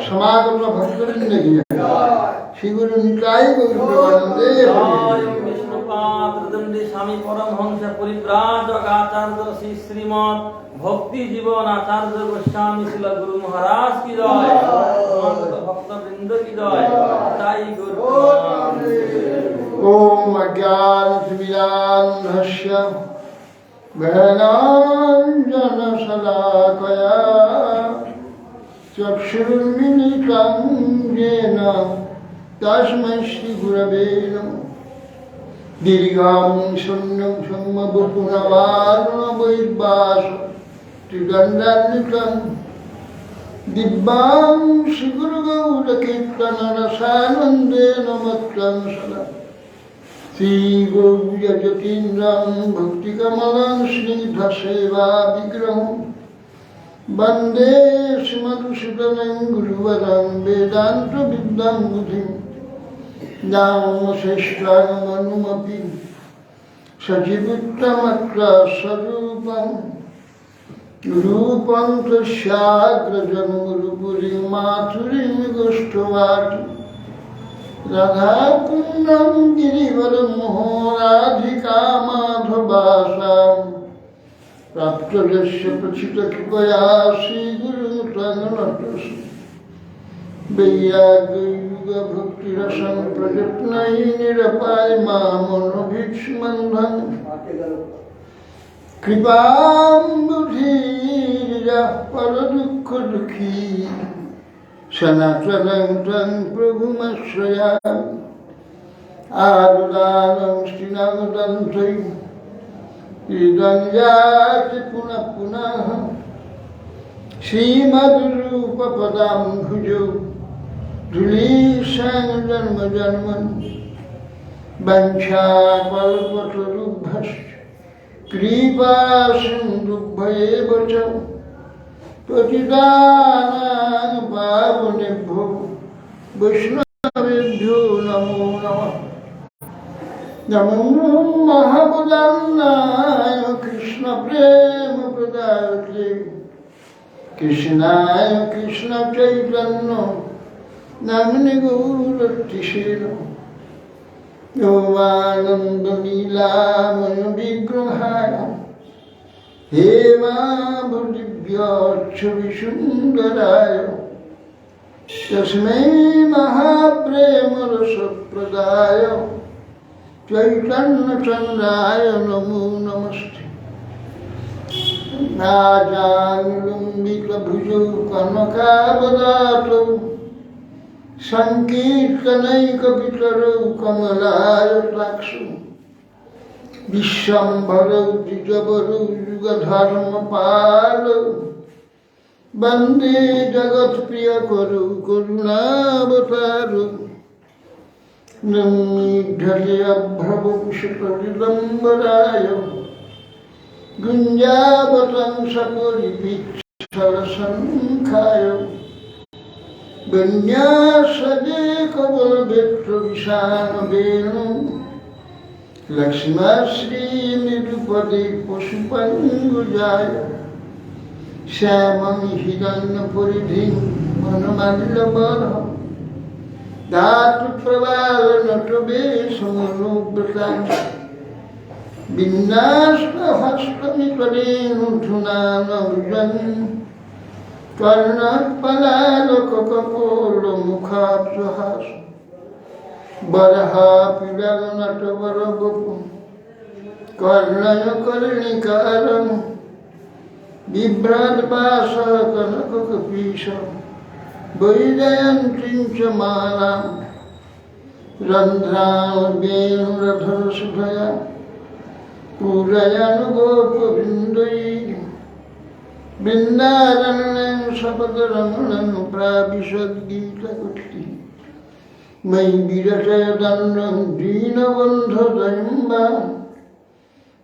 समागम भक्तवृंद की श्री गुरु निताई गौर प्रेमानंदे विष्णुपाद स्वामी परमहंस परिव्राजक आचार्य श्री श्रीमद भक्ति जीवन आचार्य गोस्वामी श्रील गुरु महाराज की जय। भक्तवृंद की जय। निताई गौर ओम अज्ञानतिमिरान्धस्य ज्ञानाञ्जनशलाकया चक्षुरुन्मिलितं येन तस्मै श्रीगुरवे नमः। दीर्घं शून्यं सम्मवपुनवारुणवैर्वास त्रिदण्डान्वितं दिव्यां श्रीगुरुगौरकीर्तनरसानन्देन मत्तं सदा श्रीगौर्यजतीन्द्रं भक्तिकमलं स्निग्धसेवा विग्रहं वन्दे श्रीमधुसूदनं गुरुवरं वेदान्तविद्यां बुद्धिं नामश्रेष्ठानुमपि सजीवोत्तमत्र स्वरूपं रूपं तस्याग्रजन्मरूपुरीं माथुरीं गोष्ठवाटी राधाकुन्दं गिरिवरमोहो राधिका माधवासां प्राप्तयस्य प्रचितकृपया श्रीगुरुमुद्रगणतोऽस्मि वैराग्ययुगभक्तिरसं प्रयत्नै निरपायमामनोभीक्ष्मन्धं कृपाम्बुधिर्यः परदुःखदुःखी सनातनं तं प्रभुमाश्रयामि आदुदानं श्रीनागदन्तं इदं याति पुनः पुनः श्रीमद्रूपपदाम्भुजौ धुलीशां जन्मजन्मनि वञ्चाकल्पतरुभ्यश्च कृपासिन्धुभ्येव च पतितानां पावनेभ्यो वैष्णवेभ्यो नमो नमः। नमो महाबुदान्नाय कृष्णप्रेमप्रदायते कृष्णाय कृष्णचैतन्य नाम्ने गौरतिशेन योगानन्दलीलामय विग्रहाय हेमाभृदिव्याच्छविसुन्दराय तस्मै महाप्रेमरसप्रदाय चैतन्यचन्द्राय नमो नमस्ते। नाजानुलम्बितभुजौ कनकावदातौ सङ्कीर्तनैकपितरौ कमलायताक्षौ विश्वम्भरौ द्विजवरौ युगधर्मपालौ वन्दे जगत्प्रियकरौ करुणावतारौ नम्निढ्यभ्रवंशपरिदम्बराय गुञ्जावतंसपरिपीच्छलसङ्खाय विन्यासदे कवलवेत्रविशानवेणु लक्ष्मश्रीनिरुपदे पशुपङ्गुजाय श्यामं हिरण्यपरिधिं वनमाल्यबर्हं धातुप्रवालनटवेशमनुव्रतां विन्यास्तहस्तमितरेणुधुनानवृजन् कर्णपलालककपोलमुखाब्जहास बरहापिलनटवरवपु कर्णयकर्णिकारं बिभ्राट्पाशकनककपीशं वैजयन्तीं च मालां रन्ध्रावेणुरधरसुधया पूरयन् गोपविन्दैः वृन्दारण्यं सपदरमणं प्राविशद्गीतकुटिः मयि विरचयदन्नं दीनबन्धुदयं वा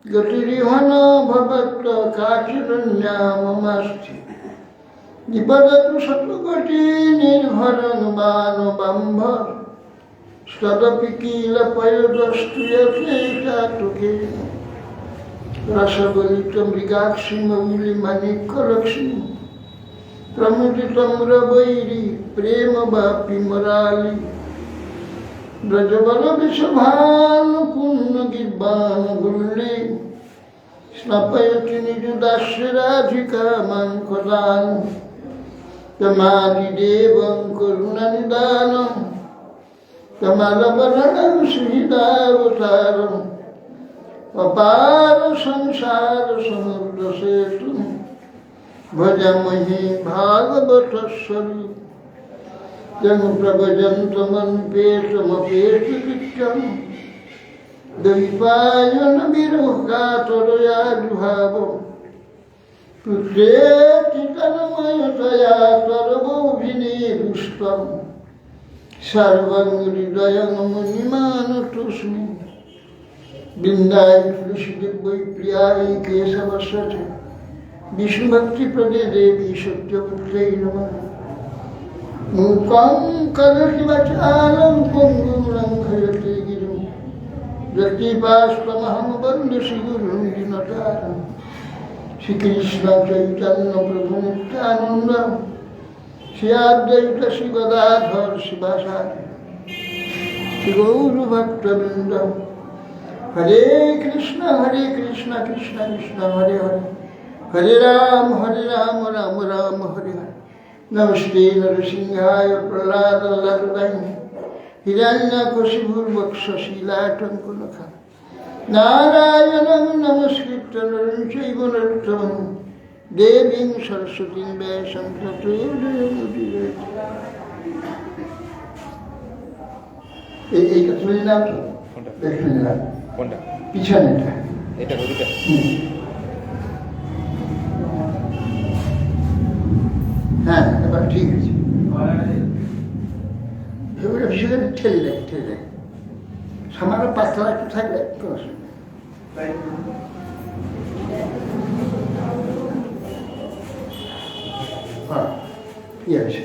गतिरिह न भवत् काचिदन्या ममास्ति निपततु शतकोटिनिर्भरं बाणबम्भः तदपि किल पयोदस्तु यथेष्टातुके रसगलितं मृगाक्षिमौलिमणिकलक्ष्मी प्रमुदितम्र वैरी प्रेम बापी मराली ब्रजबल विषभान पूर्ण गिब्बान गुल्ली स्नपयति निज दास्य राधिका मान खदान तमादि देवं करुणानिदानं तमालवरणं श्रीदावतारम् अपार संसार समुद्र सेतु भजमहि भागवत स्वरूप जन प्रभजन्तमन्पेतमपेतकृत्यं दैपायन विरहकातरया जुहाव पुत्रेति तन्मयतया सर्वोऽभिनिविष्टं सर्वं हृदयं मुनिमानतोऽस्मि वृंदाय तुलसीदेव प्रियाय केशवसते विष्णुभक्ति प्रदे देवी सत्यवत्यै नमः मूकं करोति वाचालं पङ्गुं लङ्घयते गिरिं यत्कृपास्त्वमहं वन्दे श्रीगुरुं दीनतारं श्रीकृष्ण चैतन्य प्रभु नित्यानन्द श्री अद्वैत श्री गदाधर शिवासादि श्री गौरभक्तवृन्द हरे कृष्ण कृष्ण कृष्ण हरे हरे हरे राम राम राम हरे हरे नमस्ते नरसिंहाय प्रह्लादवल्लभाय हिरण्यकशिपुर्वक्षशिलाटङ्कुलका नारायणं नमस्कृत्य नरं चैव नरोत्तमं देवीं सरस्वतीं व्यासं ततो जयमुदीरयेत्। এইটা তুলে নাও তো দেখে নিলাম কোনটা পিছনেটা এটা ওদিকে হ্যাঁ এবার ঠিক আছে এবারে ভীষণ ঠেলে দেয় সামান্য পাতলা একটু থাকলে একটু অসুবিধা হ্যাঁ ঠিক আছে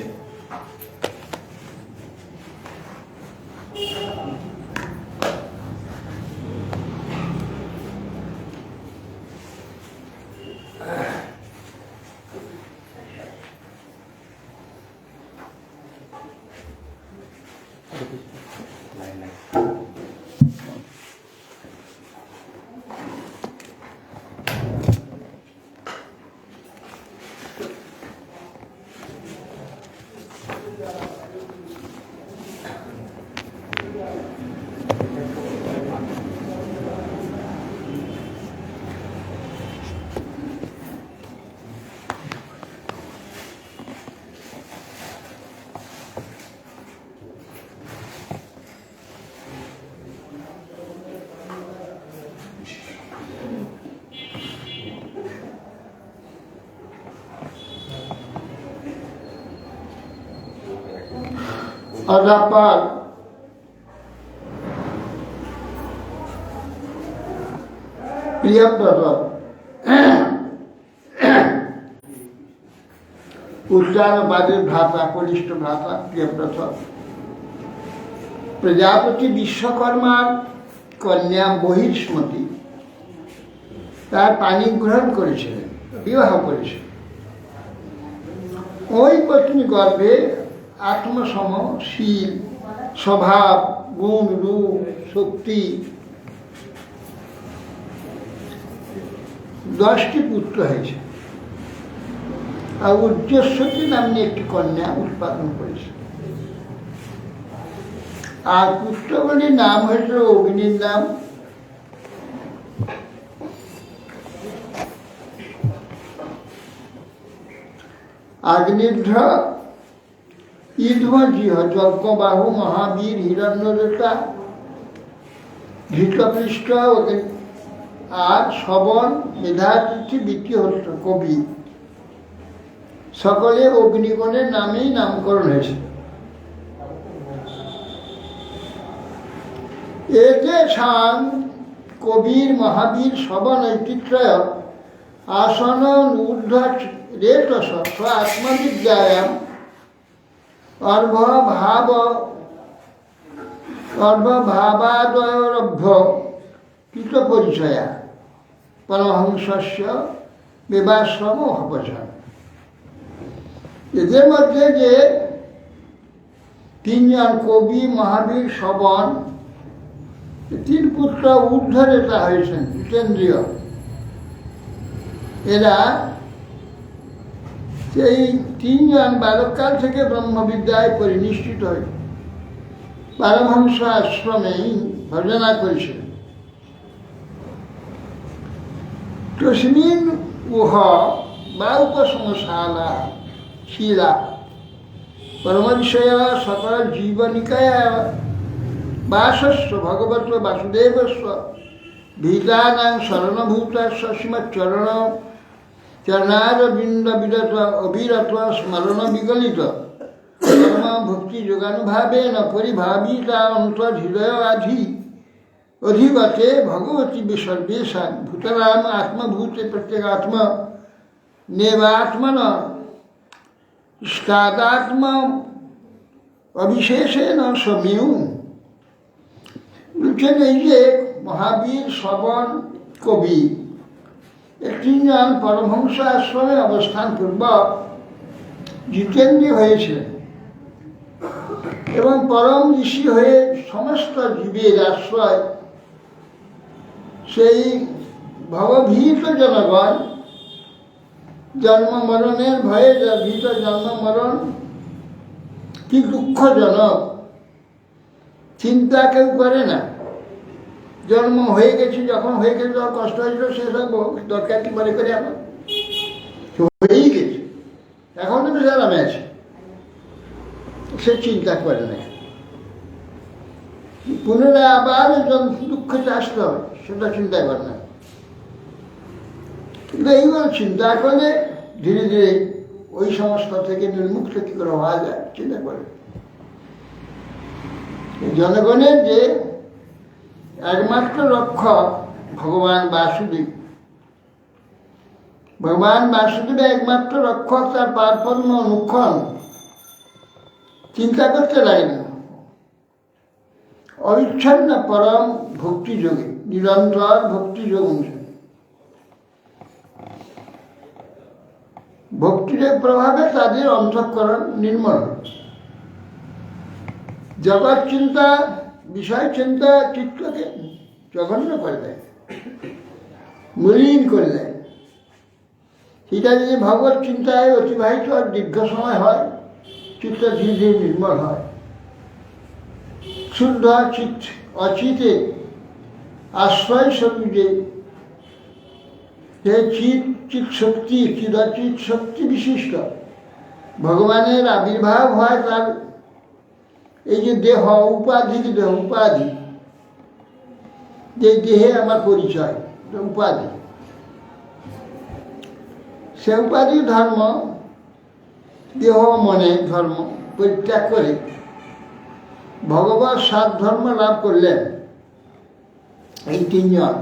अदापार प्रियव्रत उच्चारणवादी भ्राता कनिष्ठ भ्राता प्रियव्रत प्रजापति विश्वकर्मार कन्या बहिष्मती तार पानी ग्रहण करेছিলেন विवाह করেছিলেন ওই পত্নী গর্ভে आत्मसम शील स्वभाव गुण रूप शक्ति 10টি পুত্র হয়েছে আর উজ্জ্বস্বতী নামে একটি কন্যা উৎপাদন করেছে আর পুত্রগুলির নাম হয়েছে অগ্নির নাম अग्निध्र ईध्वजिह यज्ञबाहु महावीर हिरण्यरेता घृतपृष्ठ আর শ্রবণ মেধাতিথি বিক্রিহস্ত কবি সকলে অগ্নিগণের নামেই নামকরণ হয়েছে। এতে সাং কবির মহাবীর শ্রবণ ঐতিত্রয় আসন ঊর্ধ্ব রেতস আত্মবিদ্যায়াম অর্ভভাবাদয়রভ্য কৃত পরিচয়া পরমহংসস্য বিবাশ্রম অপচয়। এদের মধ্যে যে তিনজন কবি মহাবীর শ্রবণ, তিন পুত্র ঊর্ধ্বরেতা হয়েছেন, জিতেন্দ্রীয়। এরা সেই তিনজন বালককাল থেকে ব্রহ্মবিদ্যায় পরিনিষ্ঠিত হয়ে পারমহংস আশ্রমেই ভজনা করেছিলেন। তস্মিন উহ বা উপসংসালা শিলা পরমবিষয় সকল জীবনিকায় বাসস্ব ভগবত বাসুদেবস্ব ভীতানাং শরণভূতাস্ব শ্রীমচ্চরণ চরণারবিন্দ বিরত অবিরত স্মরণ বিগলিত কর্ম ভক্তি যোগানুভাবেন পরিভাবিতা অন্তর্হৃদয় অধিগতে ভগবতী বিসর্বেশান ভূতরাম আত্মভূতে প্রত্যেগাত্ম নেবাত্মন স্কাদাত্ম অবিশেষেণ সমেউ। বলছেন এই যে মহাবীর শ্রবণ কবি তিনজন পরমহংস আশ্রমে অবস্থান পূর্বক জিতেন্দ্রী হয়েছিলেন এবং পরম ঋষি হয়ে সমস্ত জীবের আশ্রয় সেই ভবভীত জনগণ, জন্ম মরণের ভয়ে যা ভীত জন্ম মরণ কি দুঃখজনক, চিন্তা কেউ করে না। জন্ম হয়ে গেছে, যখন হয়ে গেছে তখন কষ্ট হয়েছিল, সেসব দরকার কি মনে করে আমার হয়েই গেছে, এখন তো বেশ আরামে আছে, সে চিন্তা করে না। পুনরায় আবার দুঃখতে আসতে হবে সেটা চিন্তা করে না। কিন্তু এইগুলো চিন্তা করলে ধীরে ধীরে ওই সমস্ত থেকে নির্মুক্ত কি করে হওয়া যায় চিন্তা করে। জনগণের যে একমাত্র রক্ষক ভগবান বাসুদেব, ভগবান বাসুদেব একমাত্র রক্ষক, তার পারপন্ন অনুক্ষণ চিন্তা করতে লাগে না। অবিচ্ছন্ন পরম ভক্তিযোগে, নিরন্তর ভক্তিযোগ অনুসারে ভক্তির প্রভাবে তাদের অন্তঃকরণ নির্মল। জগৎ চিন্তা, বিষয় চিন্তা চিত্তকে জঘন্য করে দেয়, মলিন করে দেয়। সেটা যদি ভগবত চিন্তায় অতিবাহিত দীর্ঘ সময় হয়, চিত্ত ধীরে ধীরে নির্মল হয়। শুদ্ধ চিত্ত অচিতে আশ্রয় সবুজে যে চিৎ শক্তি, চিরচিৎ শক্তি বিশিষ্ট ভগবানের আবির্ভাব হয়। তার এই যে দেহ, উপাধি, দেহ উপাধি, যে দেহে আমার পরিচয়, উপাধি, সে উপাধি ধর্ম, দেহ মনে ধর্ম পরিত্যাগ করে ভগবত সাত ধর্ম লাভ করলেন এই তিনজন।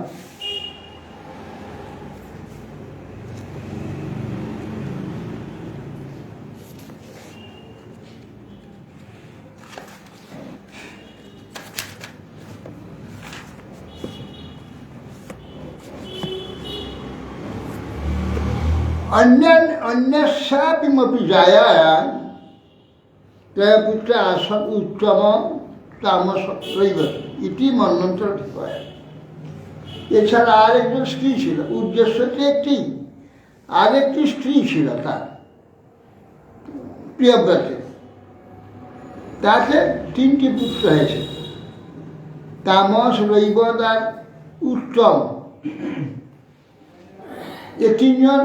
अन्यस्यापिमपि जायायां त्रयपुत्र आसन उत्तम तामस রৈবত ইতি মন্বন্তর অধিকয়। এছাড়া আরেকজন স্ত্রী ছিল, উদ্দেশ্যটি একটি, আরেকটি স্ত্রী ছিল তার প্রিয়ব্রতের। তাতে তিনটি পুত্র হয়েছে, তামস, রৈবত আর উত্তম। এ তিনজন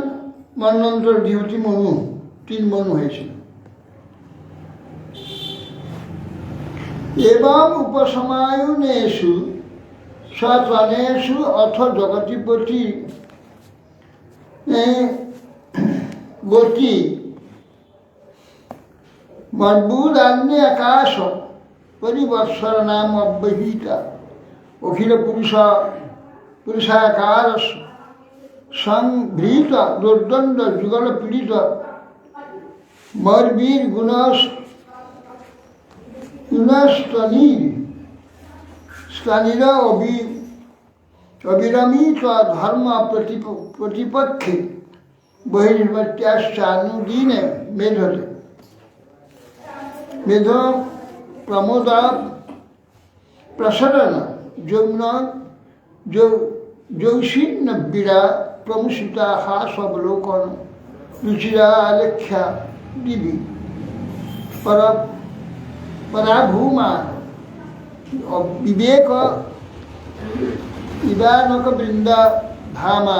মন্বন্তর বিভূতি মনু, তিন মনু হয়েছিল। এবং উপসমায়ুনেষু সতনেষু অথ জগতিপতি গতি মদ্ভুদান্যে আকাশ পরিবৎসর নাম অব্যহিতা অখিল পুরুষাকার সংভৃত দুর্দণ্ড যুগল পীড়িত মর্বীর গুণস্তনীর অবিরমিত ধর্ম প্রতিপক্ষে বহির্মত্যাশ্চানুদীনে মেধতে মেধ প্রমোদা প্রসরণ যৌন যৌষীর্ণ বীরা প্রমুষিতা হাসবলোকন রুচিরা লেখ্যা দিবি পরাভূমা বিবেক ইবানক বৃন্দা ধামা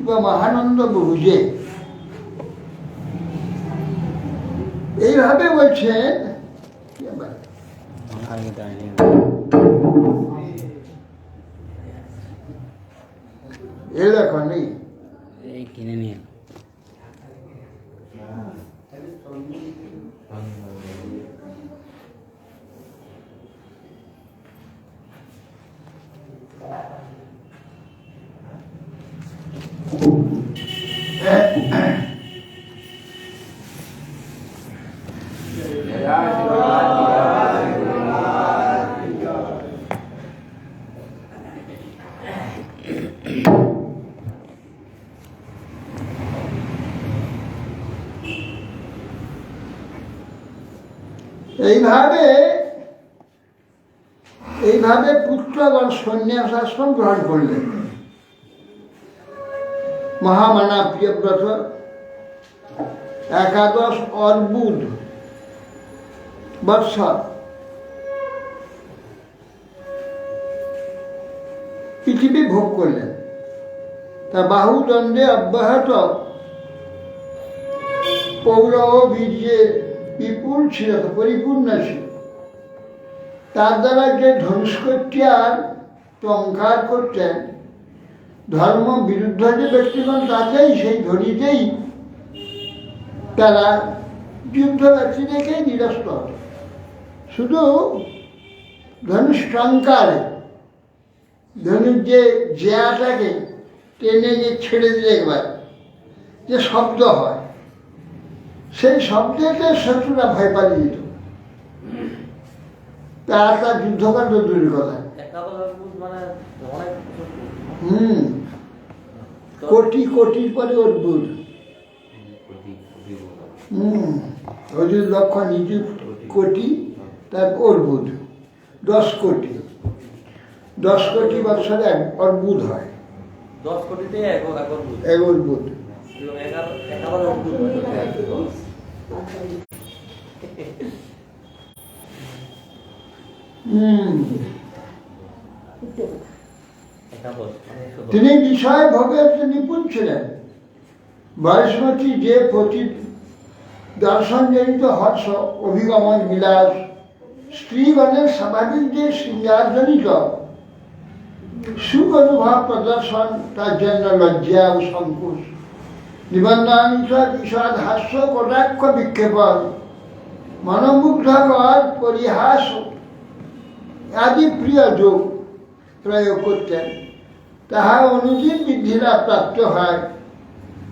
বা মহানন্দ বহুজে। এইভাবে বলছেন এ লেখা নেই কিনে নিয়ে এইভাবে পুত্রগণ সন্ন্যাস আশ্রম গ্রহণ করলেন। মহামানা প্রিয়ব্রত 11 অর্বুদ বৎসর পৃথিবী ভোগ করলেন। তা বাহুদণ্ডে অব্যাহত পৌরব বীর্যে বিপুল ছিল, পরিপূর্ণ ছিল। তার দ্বারা যে ধ্বংস করতে আর টঙ্কার করতেন, ধর্ম বিরুদ্ধ যে ব্যক্তিগণ তাকেই সেই ধরিতেই তারা যুদ্ধ ব্যক্তিদেরকেই নিরস্ত হত। শুধু ধনুষ টঙ্কারে ধনুষ যে জেয়াটাকে টেনে নিয়ে ছেড়ে দিলে একবার যে শব্দ হয়, সেই শব্দেতে শত্রুরা ভয় পালিয়ে যেত। তার যুদ্ধকাণ্ড দূরের কথা। কোটি কোটির পরে অদ্ভুত। অযুত লক্ষ নিযুত কোটি, তার অর্বুদ 10 কোটি। 10 কোটি বৎসরে এক অর্বুদ হয়। 10 কোটিতে এক অর্বুদ। তিনি বিষয় ভোগের নিপুণ ছিলেন। বয়সমতী যে প্রতি দর্শনজনিত হর্ষ অভিগমন বিলাস, স্ত্রীগণের স্বাভাবিক যে শৃঙ্গারজনিত সুখ অনুভব প্রদর্শন, তার জন্য লজ্জা ও সংকোচ, নিবন্ধন ঈষৎ হাস্য কটাক্ষ বিক্ষেপণ, মনোমুগ্ধকর পরিহাস আদি প্রিয় যোগ প্রয়োগ করতেন। তাহা অনুদিন বৃদ্ধিরা প্রাপ্ত হয়।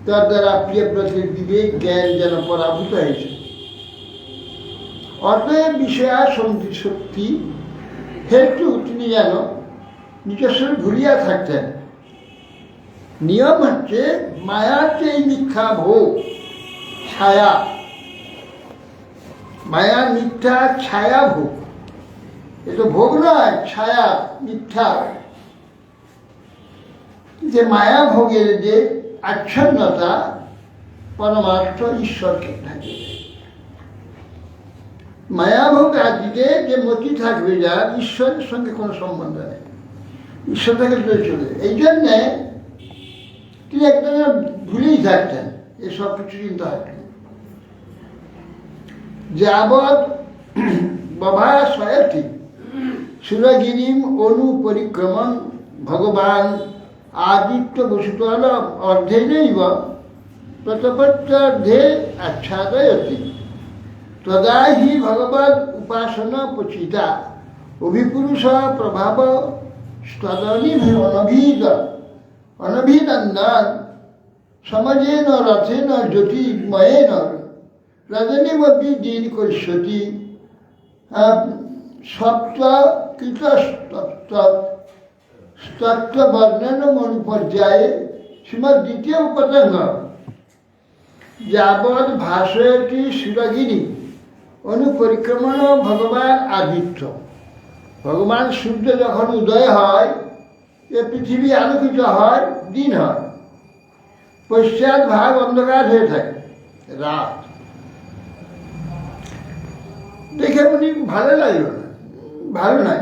তার দ্বারা প্রিয়ব্রতের বিবেক জ্ঞান যেন পরাভূত হয়েছে। অতএব বিষয়াসক্তি শক্তি হেতু তিনি যেন নিজস্ব ভুলিয়া থাকতেন। নিয়ম হচ্ছে মায়ার যে এই মিথ্যা ভোগ ছায়া, মায়া মিথ্যা ছায়া ভোগ, এ তো ভোগ নয়, ছায়া মিথ্যা। যে মায়া ভোগের যে আচ্ছন্নতা পরমার্থ ঈশ্বরকে থাকে। মায়াভোগ আদিতে যে মতি থাকবে, যার ঈশ্বরের সঙ্গে কোনো সম্বন্ধ নেই, ঈশ্বর থেকে দূরে চলে। এই জন্যে তিনি একদম ভুলেই থাকতেন, এসব কিছু চিন্তা থাকতেন। যাবৎ বাবা স্বয়তি সুরগিরিম অনু পরিক্রমণ ভগবান আদিত্য বসুতল অর্ধে নৈব প্রতপত্যার্ধে আচ্ছাদয়তি তদা হি ভগবদ উপাসনা পচিতা অভিপুরুষ প্রভাব অনভিনন্দন সমাজেন রথেন জ্যোতির্ময়েন রজনীমপি দিন করিষ্যতি সপ্তকৃতস্তত্ত্ব বর্ণন অনুপর্যায়ে শ্রীমদ্ দ্বিতীয় পতঙ্গ যাবৎ ভাষয়তি সুরগিরি অনুপরিক্রমণ ভগবান আদিত্য। ভগবান সূর্য যখন উদয় হয়, এ পৃথিবী আলোকিত হয়, দিন হয়, পশ্চাৎ ভাগ অন্ধকার হয়ে থাকে, রাত। দেখে উনি ভালো লাগলো না, ভালো নাই।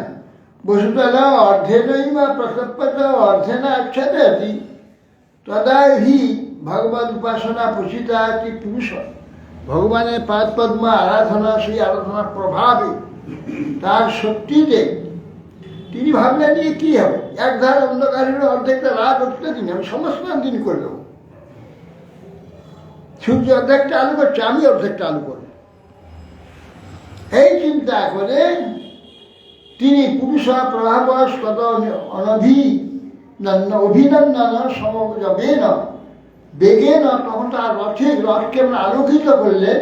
বসুতলা অর্ধেনই বা প্রসপ্পত অর্ধেনা অক্ষতি তদা হি ভগবদ উপাসনা পুষিতা কি পুরুষ। ভগবানের পাদ পদ্ম আরাধনা, সেই আরাধনার প্রভাবে তার শক্তিতে তিনি ভাবলেন যে কী হবে, এক ধার অন্ধকারের অর্ধেকটা রাত উঠতে দিন, আমি সমস্ত দিন করে দেবো। সূর্য অর্ধেকটা আলো করছে, আমি অর্ধেকটা আলো করব। এই চিন্তা করে তিনি পুরুষ প্রভাবস তত অভিনন্দন সমবে না বেগে না, তখন তার রথকে আলোকিত করলে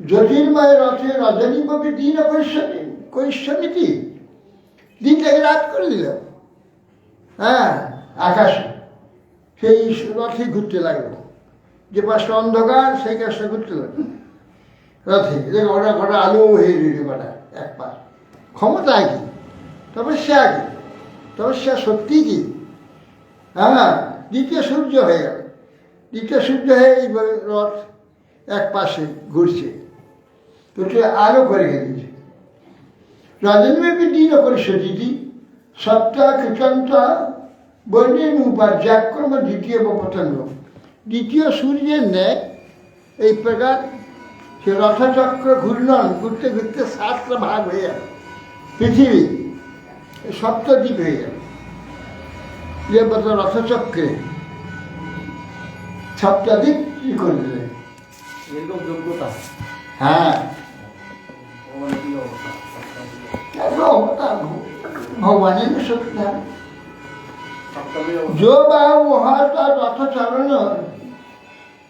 জ্যোতির্ময় রথে রজনীপি দিন কৈশ্বমিতি, দিনটাকে রাত করে দিল। হ্যাঁ, আকাশে সেই রথে ঘুরতে লাগলো, যে পাশটা অন্ধকার সেই কাজটা ঘুরতে লাগলো রথে। ঘটা ঘটা আলো হয়ে রইল কটা এক পাশ। ক্ষমতা কি, তপস্যা কি, তপস্যা শক্তি কি? হ্যাঁ, দ্বিতীয় সূর্য হয়ে গেল। দ্বিতীয় সূর্য হয়ে এইভাবে রথ এক পাশে ঘুরছে, তো আলো করে গেছে। রজনীব্যাপী দিন পরিষদিটি সপ্তাহ কৃতন্ত বর্ণের উপার্যাক্রম দ্বিতীয় পতঙ্গ। দ্বিতীয় সূর্যের ন্যায় এই প্রকার সে রথচক্র ঘূর্ণন ঘুরতে ঘুরতে 7টা ভাগ হয়ে গেল, পৃথিবী সপ্তদ্বীপ হয়ে গেল। রথচক্রে সপ্তাদ্বীপ কি করে দিলেন, এরকম যোগ্যতা। হ্যাঁ, ভগবানের শক্তি। जो बाहु वहाता रथ चरण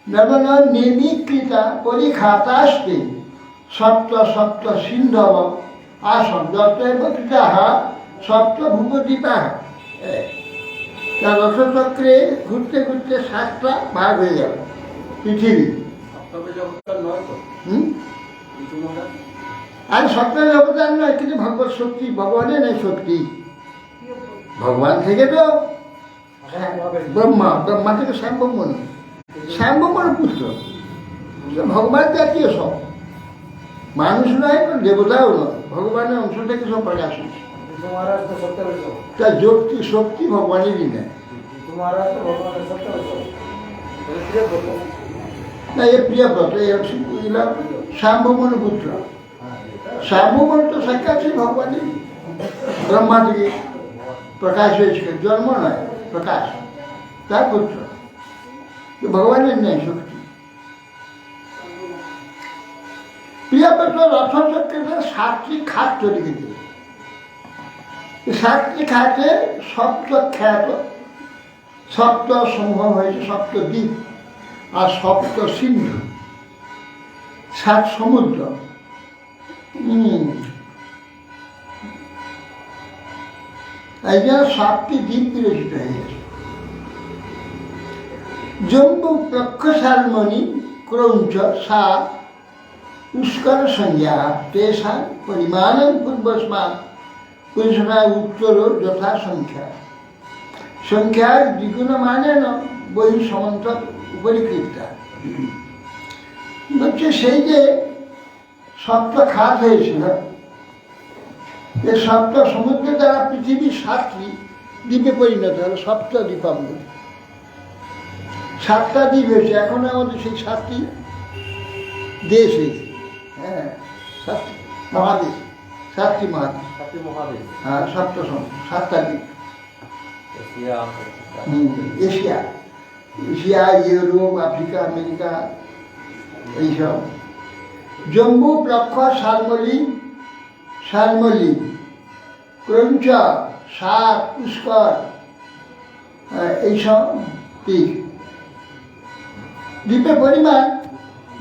नवन निर्मीकृता परिखातास्ते सप्त सप्त सिंधव आसन दत्तैव कृताः सप्त भूपदीपा। রথচক্রে ঘুরতে ঘুরতে 7টা ভাগ হয়ে গেল পৃথিবী। আর সপ্তাহের অবদান নয়, কিন্তু ভগবত শক্তি, ভগবানের নেই শক্তি। ভগবান থেকে তো ব্রহ্মা, ব্রহ্মা থেকে শ্যামব্রহ্ম নয়, শ্যামব্রহ্মর পুত্র, ভগবান জাতীয় সব, মানুষ নয়, দেবতাও নয়, ভগবানের অংশ থেকে সব প্রকাশ হয়েছে। তার যুক্তি শক্তি ভগবানেরই নেয় না। এ প্রিয়ব্রত শ্যামব্রহ্মর পুত্র। শ্যামব্রহ্ম তো সাক্ষাৎ ভগবানের, ব্রহ্মা থেকে প্রকাশ হয়েছিল, জন্ম নয়, প্রকাশ, তার পুত্র, ভগবানের নেই শক্তি। প্রিয়ব্রত রথচক্রের 7টি খাত তৈরি করে, 7টি খাতে সপ্ত খ্যাত, সপ্ত সমূহ হয়েছে, সপ্তদ্বীপ আর সপ্ত সিন্ধু, 7 সমুদ্র। এই জন্য 7টি দ্বীপ বিরচিত হয়ে গেছে। জম্বু প্রক্ষসালমণি ক্রৌঞ্চ সা পুষ্কর সংজ্ঞা তেষাং পরিমাণং পূর্বস্মাৎ পুরুষনা উত্তর যথা সংখ্যা। সংখ্যার দ্বিগুণ মানে না বহি সমন্ত উপরিকৃতা। হচ্ছে সেই যে সপ্ত খাত হয়েছিল, এই সপ্ত সমুদ্র দ্বারা পৃথিবী 7টি দ্বীপে পরিণত হলো, সপ্ত দ্বীপাঙ্গ। 7টা দ্বীপ হয়েছে, এখন আমাদের সেই 7টি দেশ হয়েছে। হ্যাঁ, 7টি মহাদেশ, 7টি মহাদেশ, হ্যাঁ, 7টা দ্বীপ। Asia, Asia, Europe, Africa, America, এইসব। জম্বু প্লক্ষ শালমলি ক্রৌঞ্চ সাত পুষ্কর, এইসব দ্বীপ। দ্বীপের পরিমাণ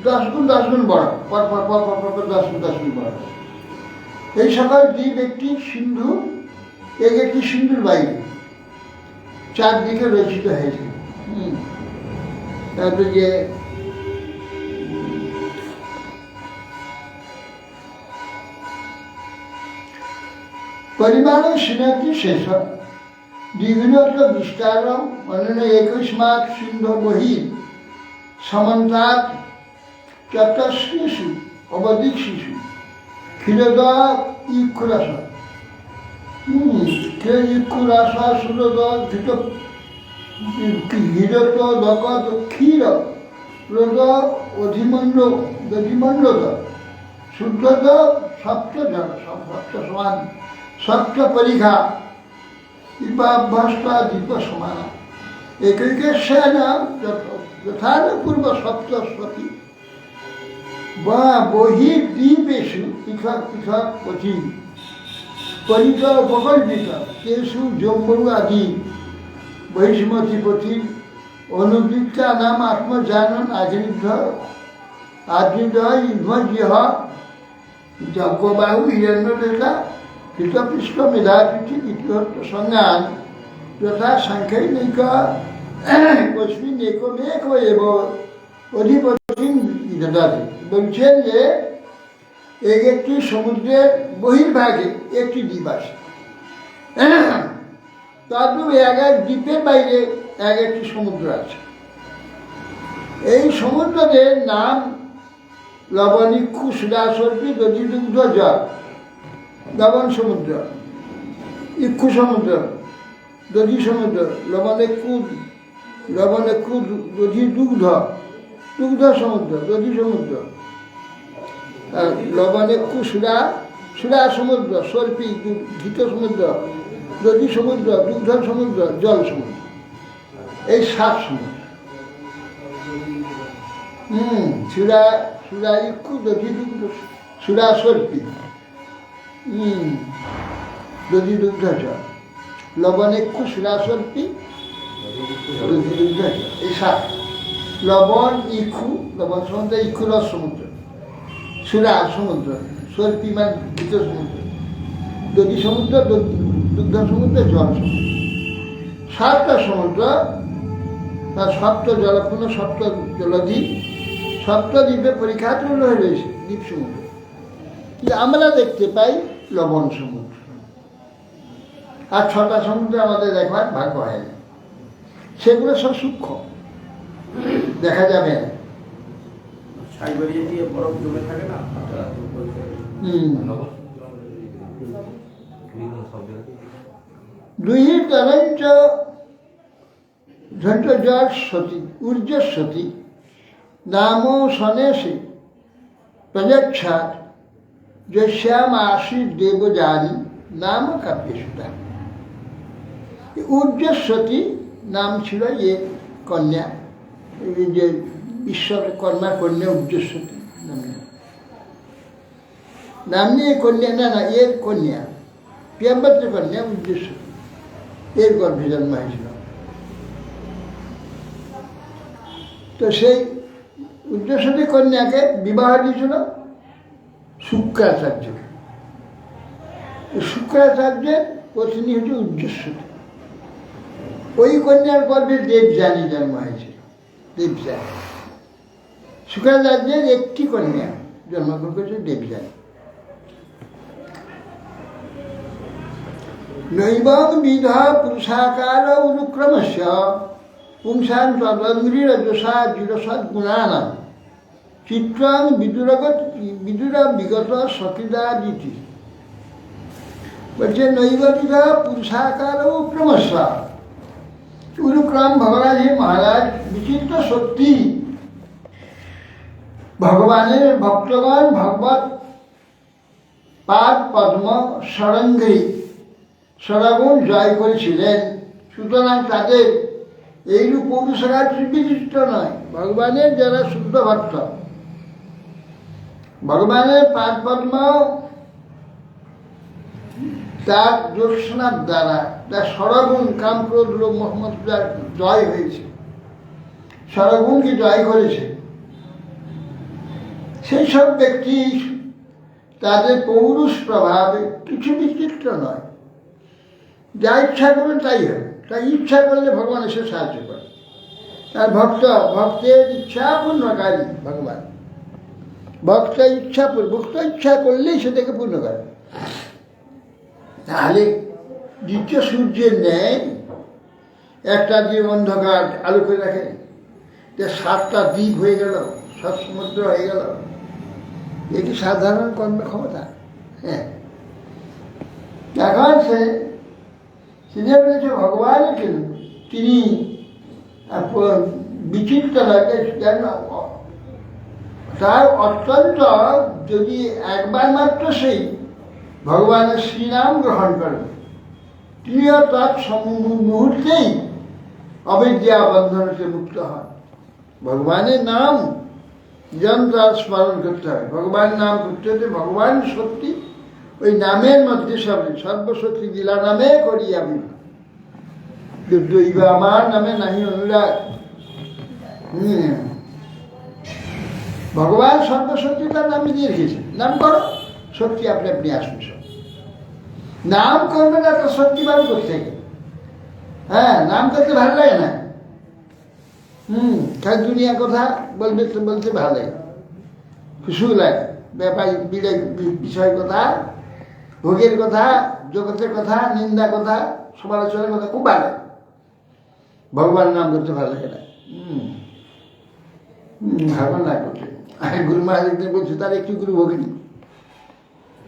10 গুণ 10 গুণ বড়, পর 10 গুণ 10 গুণ বড়। এই সকল দ্বীপ একটি সিন্ধু, একটি সিন্ধুর বাইরে 4 দিকে রচিত হয়েছে। তারপরে যে परिमाणं शिनति शेष द्विगुणोत्तर विस्तारम अनेन एकस्मात् सिंधु बहिः समन्तात् चतस्रेषु अवदिक्षिषु क्षीरदा इक्षुरस इक्षुरसा सुरदा घृत घृत दकत क्षीर রোদ অধিমণ্ডল শুদ্ধত সপ্ত জন সপ্ত সমান সপ্ত পরীক্ষা দীপাভ্যস্তা দীপ সমান একৈকেশ্বর যথা পূর্ব সপ্তস্বতী বা বহির্দ্বীপেষু পৃথক পৃথক পথি পরিত উপকল্পিত তেষু জম্বু আদি বৈষ্মতী পথি অনুবৃত্তা নাম আত্মজানন আগ্নিদয় ইন্দ্রিয় যজ্ঞবাহু হিরণ্যরেখা কৃতপৃষ্ঠ মেধাপৃথি ইত্যর্থ সংজ্ঞান যথা সাংখ্যৈনিক কস্মিন একমেক এব অধিপতি দদাতি বলছেন যে এক একটি সমুদ্রের বহির্ভাগে একটি দ্বীপ আছে, তারপরে এক এক দ্বীপের বাইরে এক একটি সমুদ্র আছে। এই সমুদ্রের নাম লবণিক্ষু সুদাসর্পী দধিদুগ্ধ জল, লবণ সমুদ্র, ইক্ষু সমুদ্র, দধি সমুদ্র, লবণেক্ষু দধি দুগ্ধ, দুগ্ধ সমুদ্র, দধি সমুদ্র, লবণেক্ষু সুদা সমুদ্র, সর্পী ঘৃত সমুদ্র, দধি সমুদ্র, দুগ্ধ সমুদ্র, জল সমুদ্র, এই 7 সমুদ্র। সুরা ইক্ষু দধি দুগ্ধ সুরা সর্পী দধি দুগ্ধ জল, লবণেক্ষু সুরা সর্পী দধি দুগ্ধ জল, এই 7। লবণ ইক্ষু, লবণ সমুদ্র, ইক্ষু রস সমুদ্র, সুরা সমুদ্র, সর্পী মানে ঘৃত সমুদ্র, দধি সমুদ্র, দুগ্ধ সমুদ্র, জল সমুদ্র, 7টা সমুদ্র। তার সপ্ত জলপূর্ণ সপ্ত জলদ্বীপ, সপ্তদ্বীপে পরিখ্যাত হয়ে রয়েছে দ্বীপ সমুদ্র। কিন্তু আমরা দেখতে পাই লবণ সমুদ্র, আর 6টা সমুদ্র আমাদের দেখবার ভাগ্য হয় না। সেগুলো সব সূক্ষ্ম, দেখা যাবে না। দুহিতরঞ্চ ঝঞ্ঝর সতী ঊর্জস্বতী নাম সনেশে প্রযচ্ছাৎ যশ্যাম আশীর দেবযানী নাম কাব্যসুতা। ঊর্জস্বতী নাম ছিল এ কন্যা, যে ঈশ্বর কন্যার কন্যা ঊর্জস্বতী নাম নিয়ে কন্যা, না এর কন্যা, প্রিয়ম্বত্র কন্যা ঊর্জস্বতী, এর গর্ভে জন্ম হয়েছিল। তো সেই ঊর্জস্বতী কন্যাকে বিবাহ দিয়েছিল শুক্রাচার্যকে। শুক্রাচার্যের পত্নী হচ্ছে ঊর্জস্বতী। ওই কন্যার গর্ভে দেবযানী জন্ম হয়েছিল, দেবযানী। শুক্রাচার্যের একটি কন্যা জন্মগ্রহণ করেছে দেবযানী। নৈবং বিধা পুরুষাকার অনুক্রমস্য পুংসান তদঙ্গ্রিরজসা জিরসদ্গুণানাম চিত্রাং বিদুরা বিগত সকিদাদিতি। বলছে নৈববিধা পুরুষাকার ক্রমস্য অনুক্রম ভগবান হে মহারাজ বিচিত্র সত্যি ভগবানের ভক্তগণ ভগবত পাদ পদ্ম সরঙ্গী সরগুণ জয় করেছিলেন। সুতরাং তাদের এইরূপ পৌরুষাকার বিচিত্র নয়। ভগবানের যারা শুদ্ধ ভক্ত, ভগবানের পাদ পদ্ম তার জ্যোৎস্নার দ্বারা তার সরগুণ কাম ক্রোধ লোভ মোহাম্মদ জয় হয়েছে, সরগুণকে জয় করেছে। সেই সব ব্যক্তি তাদের পৌরুষ প্রভাবে কিছু বিচিত্র নয়, যা ইচ্ছা করবেন তাই হবে। তাই ইচ্ছা করলে ভগবান এসে সাহায্য করে। আর ভক্তের ইচ্ছা পূর্ণকারী ভগবান। ভক্ত ইচ্ছা করলেই সেটাকে পূর্ণ করে। তাহলে দ্বিতীয় সূর্যের ন্যায় একটা যে অন্ধকার আলো করে রাখে, যে 7টা দ্বীপ হয়ে গেল, 7 সমুদ্র হয়ে গেল, এ কি সাধারণ কর্মক্ষমতা? হ্যাঁ, এখন সে যে বলেছে ভগবান তিনি বিচিত্র লাগে, যেন তার অত্যন্ত, যদি একবার মাত্র সেই ভগবানের শ্রীনাম গ্রহণ করেন, তিনিও তার মুহূর্তেই অবিদ্যা বন্ধন হতে মুক্ত হন। ভগবানের নাম যন্ত্র স্মরণ করতে হয়, ভগবানের নাম করতে হতে, ভগবান শক্তি ওই নামের মধ্যে সর্বশক্তি দিলা নামে করি আমি, দৈব আমার নামে নাহি অনুরাগ। ভগবান সর্বশক্তি তার নামে দিয়ে রেখেছেন, নাম করো, শক্তি আপনি আপনি আসবে সব। নাম করবে না তো শক্তি বার করতে, হ্যাঁ, নাম করতে ভালো লাগে না। খালি দুনিয়া কথা বলবে তো বলতে ভালো লাগে, খুশি লাগে, ব্যাপার বিষয় কথা, ভোগের কথা, জগতের কথা, নিন্দা কথা, সমালোচনার কথা খুব ভালো লাগে। ভগবান নাম করতে ভালো লাগে না, ভালো না করতে। গুরু মহারাজ একদিন বলছে, তার একটি গুরু ভগিনী,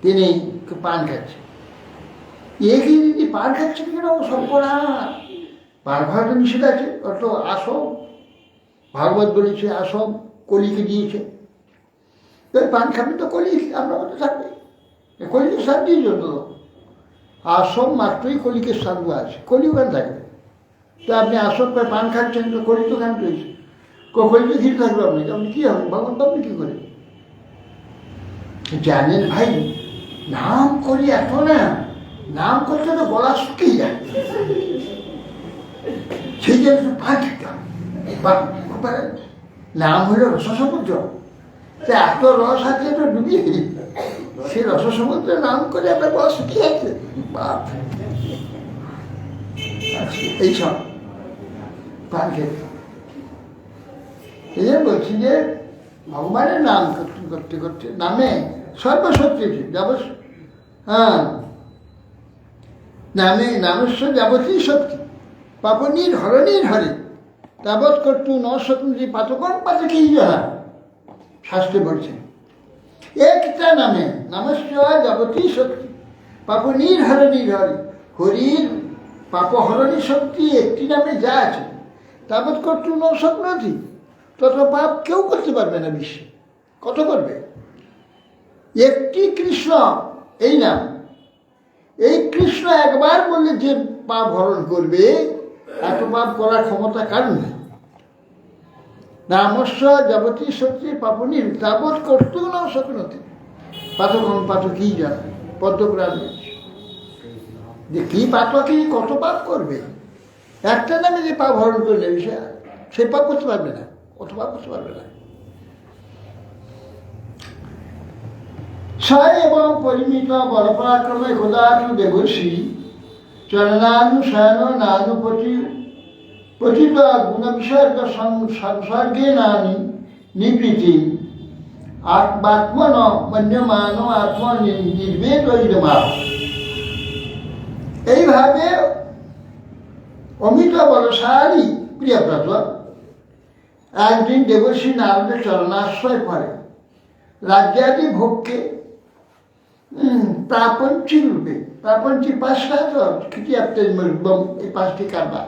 তিনি পান খাচ্ছে। একই দিদি পান খাচ্ছে কেন? সব করা পান খাওয়াটা নিষেধ আছে, অত আসব, ভাগবত বলেছে আসব, কলিকে দিয়েছে। পান খাবে তো কলি আপনার মতো থাকবে, কলিকে সার দিয়ে যত আসব মাত্রই কলিকে সাধু আছে, কলি ওখানে থাকবে। তো আপনি আসব পান খাচ্ছেন, তো কলি তো খান রয়েছে, কলি তো ঘিরে থাকবে আপনাকে, আপনি কী হবে? ভগবান আপনি কী করে জানেন ভাই? নাম করি এত না, নাম করতে তো গলা শুকিয়ে যায়, সেই জন্য পান খেতে হবে। নাম হইল রস সমুদ্র, এত রস আছে তো ডুবিয়ে সেই রস সমুদ্রে নাম করে আপনার গলা শুকিয়ে যাচ্ছে। বাপ, এইসব পান খেতে। এই জন্য বলছি যে ভগবানের নাম করতে করতে নামে সর্বশক্তি, হ্যাঁ, নামে নামেশ্বর যাবতীয় শক্তি, পাপনির হরণীর হরে তাবৎ কর্তু ন শক্তি পাতকন পাতকেই যারা, শাস্ত্রে বলছেন একটা নামে নামেশ্বর যাবতীয় শক্তি, পাপনির হরণীর হরে, হরির পাপহরণী শক্তি একটি নামে যা আছে, তাবৎ কর্তু ন শক্তি, তত পাপ কেউ করতে পারবে না বিশ্বে। কত করবে? একটি কৃষ্ণ, এই নাম, এই কৃষ্ণ একবার বললে যে পাপ হরণ করবে, এত পাপ করার ক্ষমতা কার নেই। নামস্য যাবতীয় শক্তি পাপনি তাবৎ করতে না শক্তি পাতকন পাতকই জানে, পদ্মপুরাণ বলছে যে কি পাতকই কত পাপ করবে, একটা নামে যে পাপ হরণ করলে সে পাপ করতে পারবে না, কত পাপ করতে পারবে না। সায় এবং পরিমিত বলপরাক্রমে খোদাটু দেবর্ষী চরণানুশয়ন নানুপতি পতিত গুণবিসর্গ সংসর্গে নানি নিবৃতি আত্মাত্মন মন্যমান আত্ম নির্বেদ মা। এইভাবে অমিত বলশালী প্রিয়ব্রত একদিন দেবর্ষী নারদের চরণাশ্রয় করে রাজ্যাদি ভোগকে প্রাপঞ্চিক রূপে, প্রাপঞ্চিক 5টা তো খ্রিটিয়াপ্তের এই 5টি কারবার,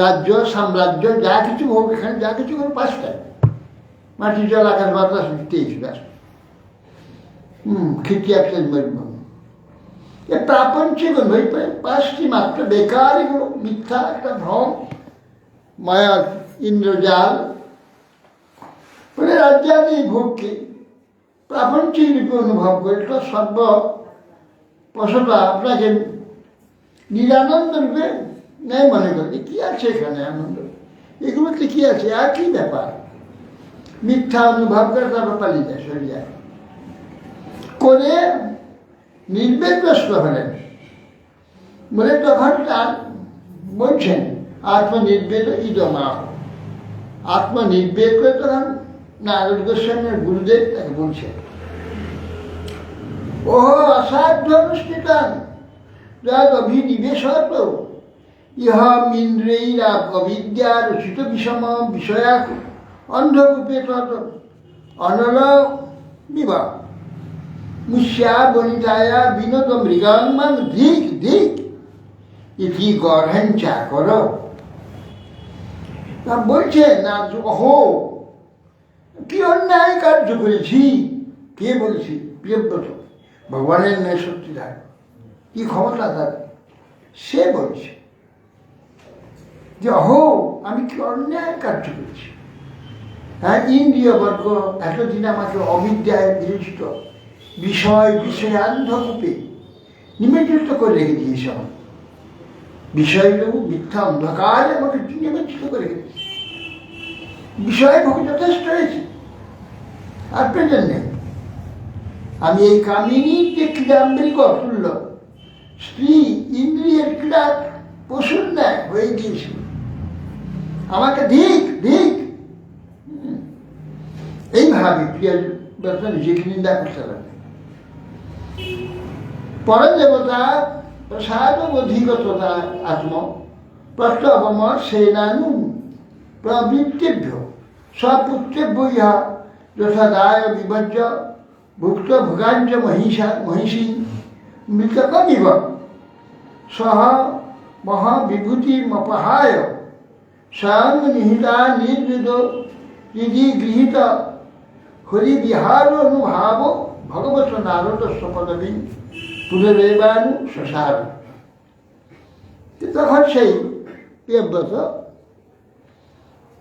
রাজ্য সাম্রাজ্য যা কিছু ভোগ, এখানে যা কিছু করে 5টায়, মাটি জল আকাশ বাতাস 23 ব্যাস, খ্রিটিয়াপ্তের মরুভূমি, এ প্রাপঞ্চিক 5টি মাত্র বেকার, এগুলো মিথ্যা একটা ভ্রম, মায়ার ইন্দ্রজাল বলে রাজ্যাদি ভোগকে প্রাপঞ্চিক রূপে অনুভব করে, তো সর্বপশটা আপনাকে নিরানন্দ রূপে নেই মনে করে। কি আছে এখানে আনন্দ, এগুলোতে কি আছে, আর কি ব্যাপার, মিথ্যা অনুভব করে তারপর পালিয়ে যায় সরিয়া করে নির্বেদগ্রস্ত হলেন বলে, তখন তার বলছেন আত্মনির্বেদ ইদমা, আত্মনির্বেদ করে তখন নারদ গোস্বামীর গুরুদেব তাকে বলছেন, ও অসাধ্য অনুষ্ঠিতান যদ অভিনিবেশত ইহমিন্দ্রৈরা অবিদ্যা রচিত বিষম বিষয়া অন্ধকূপে তত অনল বিবা মুষ্যা বনিতায়া বিনোদ মৃগাঙ্গমান ধিক ধিক ইতি গর্হঞ্চা কর। বলছে না, অহো কি অন্যায় কার্য করেছি। কে বলছি? প্রিয়ব্রত, ভগবানের ন্যায় সত্যিকার কি ক্ষমতা তার, সে বলছে যে অহো আমি কি অন্যায় কার্য করেছি। হ্যাঁ, ইন্দ্রিয় বর্গ এতদিন আমাকে অবিদ্যায় বিরচিত বিষয় বিষয়ান্ধকূপে নিমজ্জিত করে রেখে দিয়েছে। আমার বিষয়গুলো মিথ্যা অন্ধকার আমাকে নিমজ্জিত করে রেখে দিয়েছে। বিষয় ভোগ যথেষ্ট হয়েছে, আর প্রয়োজন নেই। আমি এই কামিনীর যে ক্রীড়াম্বরিক অতুল্য স্ত্রী, ইন্দ্রিয়ের ক্রীড়া পশুর ন্যায় হয়ে গিয়েছিল। আমাকে ধিক ধিক এইভাবে প্রিয় নিজেকে নিন্দা করতে লাগে। পরদেবতা প্রসাদ অধিগততা আত্ম প্রত্যবম সেনানু প্রবৃত্তিভ্য স্বপুত্রেভ্য ইহা যথাদায় বিভজ্য ভুক্ত ভোগাঞ্চ মহিষী মৃতকমিব সহ মহাবিভূতিমপহায় স্বয়ং নিহিতা নির্বিদ হৃদি গৃহীত হরিবিহার অনুভাব ভগবত নারদ পদবী পুনরেবানু শশার। তখন সেই প্রিয়ব্রত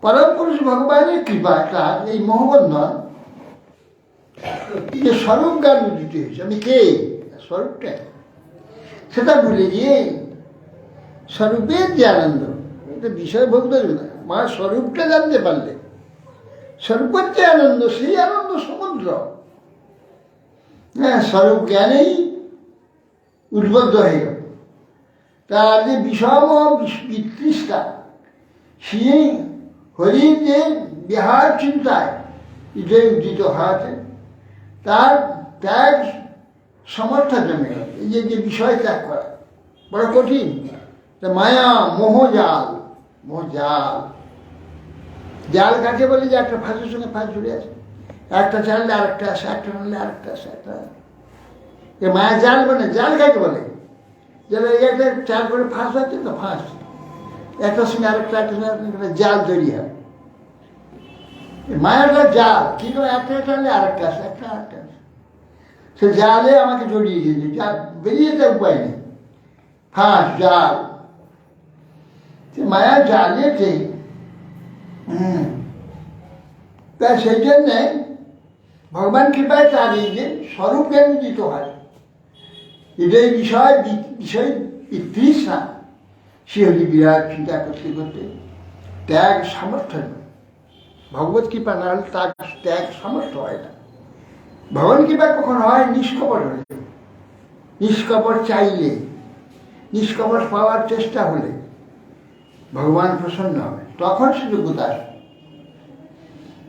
পরম পুরুষ ভগবানের কৃপা তার এই মোহবন্ধন যে স্বরূপ জ্ঞান উদিত হয়েছে। আমি কে, স্বরূপটা সেটা ভুলে গিয়ে স্বরূপের যে আনন্দ, এটা বিষয় ভোগ ধরবে না। মা স্বরূপটা জানতে পারলে স্বরূপের যে আনন্দ, সেই আনন্দ সমুদ্র। হ্যাঁ, স্বরূপ জ্ঞানেই উদ্বুদ্ধ হয়ে গেল। তার যে বিষম বিতৃষ্টা, সেই হরির যে বিহার চিন্তায় যে উদিত হওয়াতে তার ত্যাগ সমর্থ জমে গেল। এই যে বিষয় ত্যাগ করা বড় কঠিন। মায়া মোহজাল, মোহজাল জাল কাকে বলে? যে একটা ফাঁসের সঙ্গে ফাঁস জুড়ে আছে, একটা চাললে আরেকটা আসে, একটা টানলে আরেকটা আসে। একটা মায়া জাল মানে জাল কাকে বলে? যেন একটা চাল করে ফাঁস আছে তো, ফাঁস একটার সঙ্গে আরেকটা, একটা সঙ্গে জাল তৈরি হয়। মায়াটা জাল, কিন্তু একটা টানলে আরেকটা আসে, একটা আরেকটা আসে। সে জালে আমাকে জড়িয়ে দিয়েছে, যা বেরিয়ে যেতে উপায় নেই। ফাঁস জাল, মায়া জালেতে। তাই সেই জন্যে ভগবান কৃপায় তার এই যে স্বরূপ জ্ঞান উদিত হয়, এটাই বিষয় তৃষ্ণা, সে হলি বিরাট চিন্তা করতে করতে ত্যাগ সামর্থ্য নেই। ভগবত কৃপা না হলে তার ত্যাগ সামর্থ্য হয় না। ভগবান কৃপা কখন হয়? নিষ্কপট হলে, নিষ্কপট চাইলে, নিষ্কপট পাওয়ার চেষ্টা হলে ভগবান প্রসন্ন হবে, তখন সে যোগ্যতা আসবে।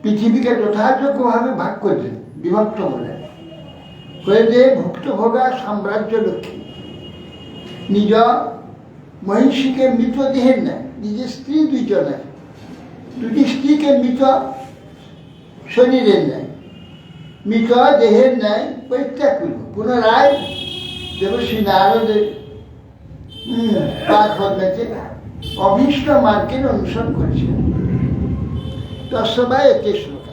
পৃথিবীকে যথাযোগ্যভাবে ভাগ করলেন, বিভক্ত করলেন, করে দিয়ে ভুক্ত ভোগা সাম্রাজ্য লক্ষ্মী নিজ মহিষীকে মৃত দেহের নেয়, নিজের স্ত্রী দুইজন আছে, দুটি স্ত্রীকে মৃত শরীরের নেয়, মৃত দেহের ন্যায় পরিত্যাগ করল। পুনরায় দেবশ্রী নারদের পাঠে অভীষ্ট মার্গের অনুসরণ করেছিলেন। তস্মাৎ এতে শ্লোক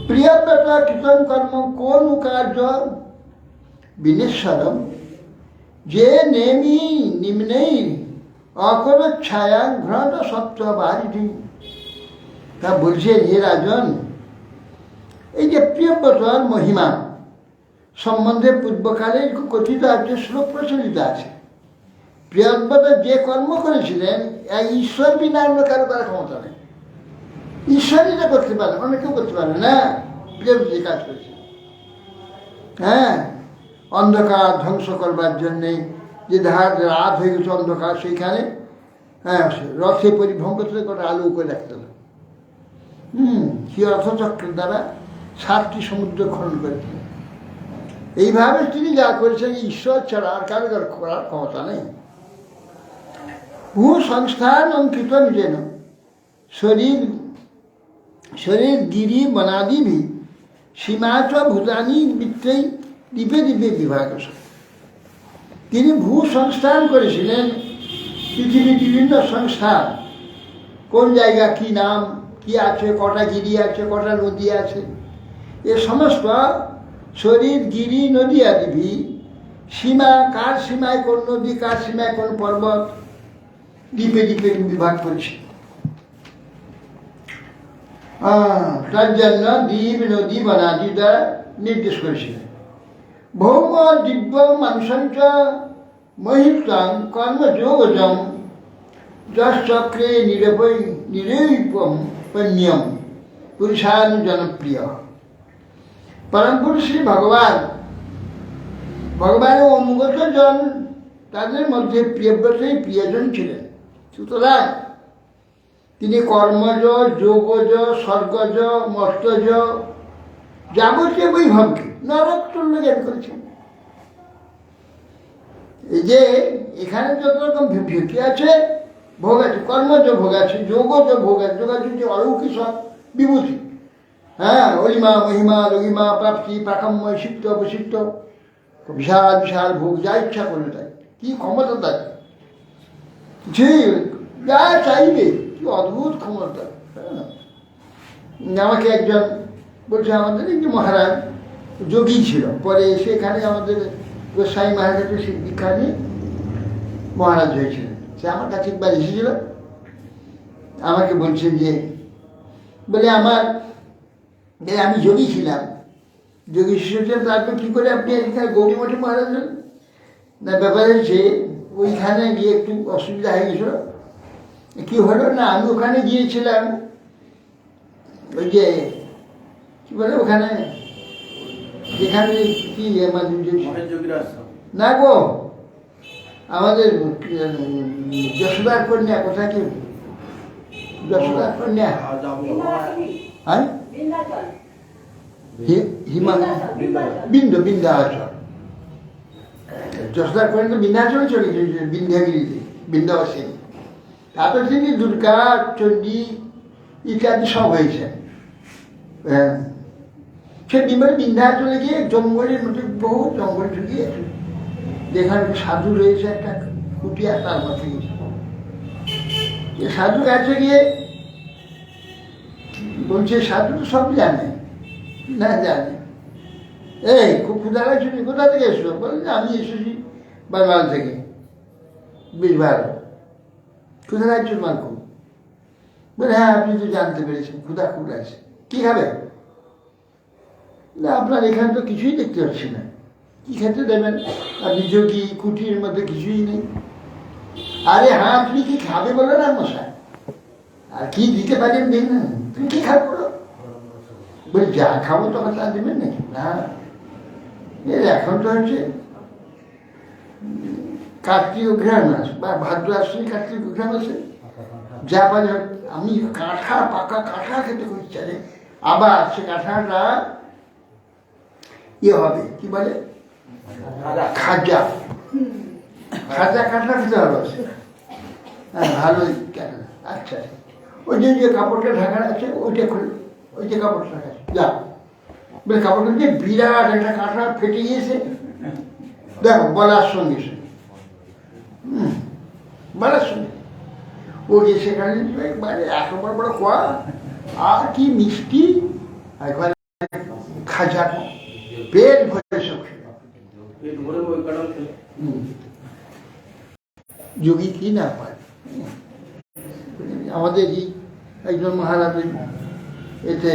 প্রিয়ব্রত কীর্তন কর্ম কোন কার্য বিনেশ্বরম যে নেমি নিম্নেই অকর ছায়া ঘ্রত সত্য বাড়ি। তা বলছেন, হে রাজন, এই যে প্রিয়ব্রতর মহিমা সম্বন্ধে পূর্বকালে কথিত একটা শ্লোক প্রচলিত আছে। প্রিয়ব্রত যে কর্ম করেছিলেন, ঈশ্বর বিনা অন্য কারো করার ক্ষমতা নেই। ঈশ্বরই না করতে পারে, অন্য কেউ করতে পারে না। প্রিয়ব্রত যে কাজ করেছে, হ্যাঁ, অন্ধকার ধ্বংস করবার জন্যে যে রাত হয়ে গেছে অন্ধকার, সেইখানে হ্যাঁ রথে পরিভ্রম করতে করে আলো করে রাখতে হবে। সেই রথচক্রের দ্বারা 7টি সমুদ্র খনন করেছিলেন। এইভাবে তিনি যা করেছেন ঈশ্বর ছাড়া আর কারো করার ক্ষমতা নেই। ভূ সংস্থান অঙ্কিত যেন শরীর শরীর গিরি বনাদি ভি সীমাচ ভূতানি বৃত্তেই দ্বীপে দ্বীপে বিভাগ। তিনি ভূ সংস্থান করেছিলেন পৃথিবীর বিভিন্ন সংস্থান, কোন জায়গা কি নাম কি আছে, কটা গিরি আছে, কটা নদী আছে, এ সমস্ত শরীর গিরি নদী আদি সীমা, কার সীমায় কোন নদী, কার সীমায় কোন পর্বত, দ্বীপে দ্বীপে বিভাগ করেছে। তার জন্য দ্বীপ নদী বনাদি দ্বারা নির্দেশ করেছিলেন। ভৌম দিব্য মানুষঞ্চ মহিতাং কর্মযোগজম যশ্চক্রে নিরূপম পণ্যম পুরুষানু জনপ্রিয়। পরম পুরুষ শ্রী ভগবানের অনুগত জন, তাদের মধ্যে প্রিয়ব্রতই প্রিয়জন ছিলেন। সুতরাং তিনি কর্মজ, যোগজ, স্বর্গজ, মর্তজ যাবতীয় বৈভবকে নরকতুল্য জ্ঞান করেছেন। এই যে এখানে যত রকম ভক্তি আছে, ভোগ আছে, কর্মজ ভোগ আছে, যোগজ ভোগ আছে, যোগ আছে যে অলৌকিক সব বিভূতি, হ্যাঁ, অলিমা মহিমা লঘিমা প্রাপ্তি প্রাকম্য সিদ্ধ অবসিদ্ধ, বিশাল বিশাল ভোগ, যা ইচ্ছা করে তাই, কি ক্ষমতা তাই, যে যা চাইবে, কি অদ্ভুত ক্ষমতা। আমাকে একজন বলছে, আমাদের এই যে মহারাজ যোগী ছিল, পরে সেখানে আমাদের গোস্বামী মহারাজের সে দীক্ষা নিয়ে মহারাজ হয়েছিলেন। সে আমার কাছে একবার এসেছিল, আমাকে বলছে যে বলে আমি যোগী ছিলাম, যোগী শিষ্য, তারপর কী করে আপনি এখানে গৌরী মঠে মহারাজ হলেন? না, ব্যাপার হচ্ছে ওইখানে গিয়ে একটু অসুবিধা হয়ে গেছিল। কী হলো না, আমি ওখানে গিয়েছিলাম, ওই যে কী বলে ওখানে যেখানে কি না গো, আমাদের যশোদার কন্যা, কোথায় কি যশোদার কন্যা, হ্যাঁ, বিন্ধ্যাচল, যশোদার কন্যা বিন্ধ্যাচলে চলে গেছে, বিন্ধ্যাগিরিতে, বৃন্দাবাসিনী। তারপর তিনি দুর্গা, চণ্ডী ইত্যাদি সব হয়েছে। সে বিন্ধ্যাচলে গিয়ে জঙ্গলের মধ্যে, বহু জঙ্গল ঢুকিয়ে যেখানে সাধু রয়েছে একটা কুটিয়া, তার মধ্যে গিয়েছে। সাধু কাছে গিয়ে বলছে, সাধু তো সব জানে না, জানে, এই খুব ক্ষুধা লাগছে, কোথা থেকে এসছো? বলছে আমি এসেছি বাঙাল থেকে, বেশ ভালো। ক্ষুধা লাগছে তোমার খুব? বলে হ্যাঁ, আপনি তো জানতে পেরেছেন, ক্ষুধা খুব লাগছে। কী খাবে? না, আপনার এখানে তো কিছুই দেখতে পাচ্ছি না, কি খেতে দেবেন? আপনি যোগী, কুটির মধ্যে কিছুই নেই। আরে হ্যাঁ, আপনি কি খাবে বলো না মশাই, আর কি দিতে পারেন দিন না, তুমি কি খাবে বলো? বলি যা খাবো তখন তা দেবেন নাকি? না, এর এখন তো হচ্ছে কার্তিক অঘ্রাণ মাস বা ভাদ্র আশ্বিনী কার্তিক অঘ্রাণ মাসে যা পারে, আমি কাঁঠা, পাকা কাঁঠা খেতে খুব ইচ্ছা রে। আবার সে কাঁঠাটা ইয়ে হবে, কি বলে, খাজা, খাজা কাঁঠা খেতে হবে। হ্যাঁ, ভালোই কাঁঠা। আচ্ছা, ওই যে কাপড়টা ঢাকা আছে ওইটা খুলে, ওই যে কাপড়টা ঢাকা যা, বলে কাপড়টা দিয়ে বিরাট একটা কাঁঠা ফেটে গিয়েছে, দেখো বলার সঙ্গে সে বলার সঙ্গে ও যে সেখানে এত বড় বড় কোয়া, আর কি মিষ্টি, একবার খাজা, পেট ভরে সব যোগী কি না পায়। আমাদের একজন মহারাজ এতে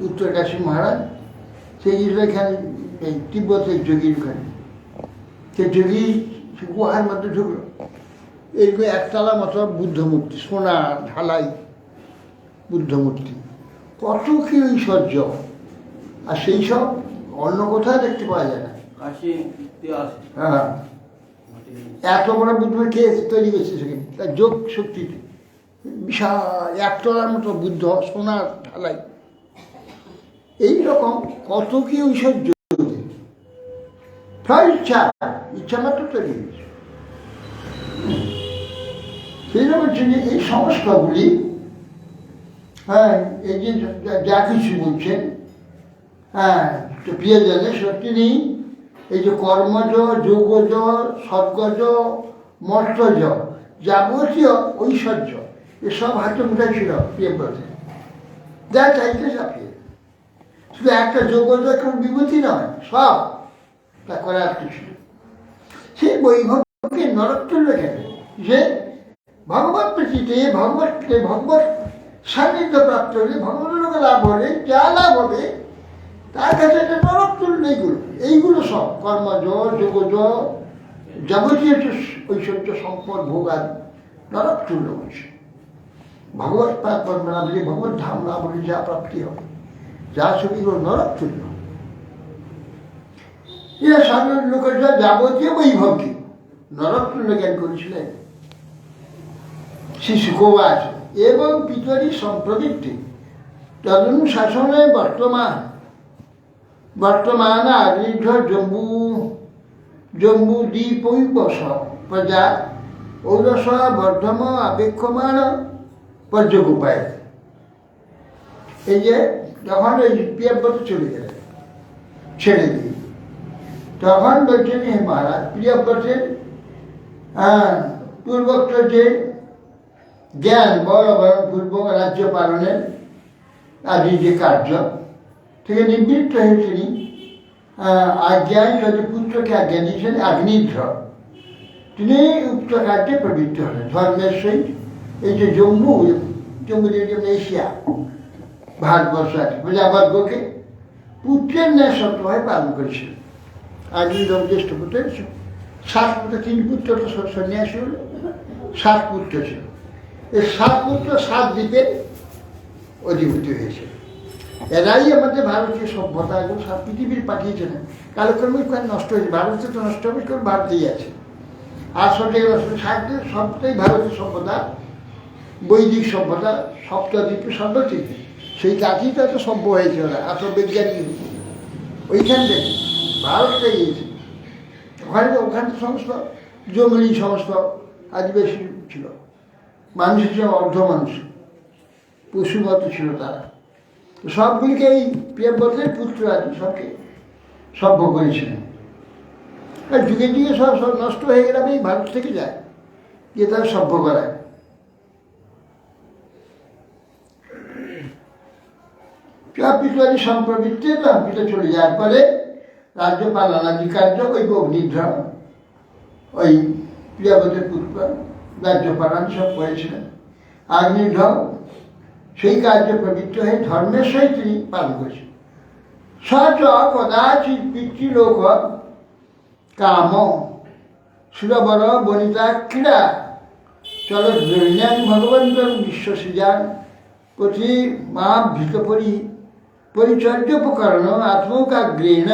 উত্তরকাশী মহারাজ, সেই এখানে এই তিব্বতের যোগীর ওখানে, সে যোগী গুহার মধ্যে ঢুকলো, এইগুলো একতলা মতো বুদ্ধ মূর্তি, সোনা ঢালাই বুদ্ধ মূর্তি, কত কি ঐশ্বর্য, আর সেই সব অন্য কোথাও দেখতে পাওয়া যায় না। হ্যাঁ, এত বড় বুদ্ধ কে তৈরি করছে সেখানে, তার যোগ শক্তিতে বিশাল একতলার মতো বুদ্ধ, সোনার ঢালাই, এইরকম কত কি ঐশ্বর্য। ইচ্ছা ইচ্ছা মাত্র তৈরি হয়েছে। সেই জন্য বলছেন যে এই সংস্কারগুলি, হ্যাঁ, এই যে যা কিছু বলছেন, হ্যাঁ, তো প্রিয়জনে তিনি এই যে কর্মজ, যোগজ, সদ্গজ, মর্তজ, যাবতীয় ঐশ্বর্য এসব হাতে মুঠে ছিল প্রিয়ব্রতে, যা চাইতে চাপিয়ে। শুধু একটা যোগজ এখন বিভূতি নয়, সব তা করার কিছু। সেই বৈভবকে নরক তুল্য কেন? যে ভগবত প্রীতিতে ভগবত সান্নিধ্য প্রাপ্ত হলে, ভগবত লাভ হলে যা লাভ হবে তার কাছে একটা নরক তুল্য। এইগুলো সব কর্মজ, যোগজ, যাবতীয় ঐশ্বর্য সম্পদ ভোগাদ নরক তুল্য বলছে। ভগবত প্রাপ্ত না বলে, ভগবত ধাম না বলে যা প্রাপ্তি হবে, যা ছবিগুলো নরক তুল্য। এরা সাধারণ লোকের যা যাবতীয় বৈভবকে নরক তুল্য জ্ঞান করেছিলেন। শ্রী শুকোবাচ এবং পিতরি সম্প্রবৃত্তি তদনুশাসনে বর্তমান আগ্নিঢ জম্বু দ্বীপৈবশ প্রজা ঔরস বর্ধম আবেক্ষমান পর্যগোপায়। এই যে যখন ওই প্রিয়ব্রত চলে গেলেন ছেড়ে দিয়ে, তখন বলছেন, হে মহারাজ, প্রিয়ব্রতের পূর্বোক্ত যে জ্ঞান, বড় বড় পূর্ব রাজ্য পালনের আদি যে কার্য থেকে নিবৃত্ত হয়ে তিনি আজ্ঞায় যদি পুত্রকে আজ্ঞা দিয়েছেন অগ্নিধ্র, তিনি উক্ত কার্যে প্রবৃত্ত হলেন ধর্মের সহিত। এই যে জম্মু যেমন এশিয়া, ভারতবর্ষ আছে, প্রজাবর্গকে পুত্রের ন্যায় সত্যভাবে পালন করেছিলেন। অগ্নিধর জ্যেষ্ঠ পুত্রের 7 পুত্র, 3 পুত্র তো সন্ন্যাসী হল, 7 পুত্র ছিল। এই 7 পুত্র 7 দ্বীপের অধিপতি হয়েছে। এরাই আমাদের ভারতীয় সভ্যতা এবং সব পৃথিবীর পাঠিয়েছে না। কালক্রমে নষ্ট হয়েছে, ভারতে তো নষ্ট হবে, কেউ ভারতেই আছে। আর সব জায়গায় সবটাই ভারতীয় সভ্যতা, বৈদিক সভ্যতা, সপ্তদ্বীপে সর্বদ্বীপে সেই জাতিই তো এত সভ্য হয়েছে। ওরা এত বিজ্ঞানী ওইখান থেকে ভারতটা গিয়েছে। ওখানে সমস্ত জঙ্গলি সমস্ত আদিবাসী ছিল, মানুষ ছিল অর্ধ মানুষ, পশুগত ছিল তারা। তো সবগুলিকে এই প্রিয়ব্রতের পুত্র আদি সবকে সভ্য করেছিলেন। আর যুগে যুগে সব নষ্ট হয়ে গেলে এই ভারত থেকে যায়, গিয়ে তারা সভ্য করায়। পিতারি সম্প্রবৃত্তি পিতা চলে যাওয়ার পরে রাজ্য পালনাদি কার্য ওই অগ্নিধ্র, ওই প্রিয়ব্রতের পুত্র রাজ্য পালন সব করেছিলেন। অগ্নিধ্র সেই কার্য প্রবৃত্ত হয়ে ধর্মের সহিত তিনি পালন করেছেন। সচ কদাচিৎ পিতৃলোক কাম সুরবর বনিতা ক্রীড়া চল দ্রৈনান ভগবন্ত বিশ্বসৃজান প্রতি মা ভীত পরিচর্যোপকরণ আত্মকাগ্রেণ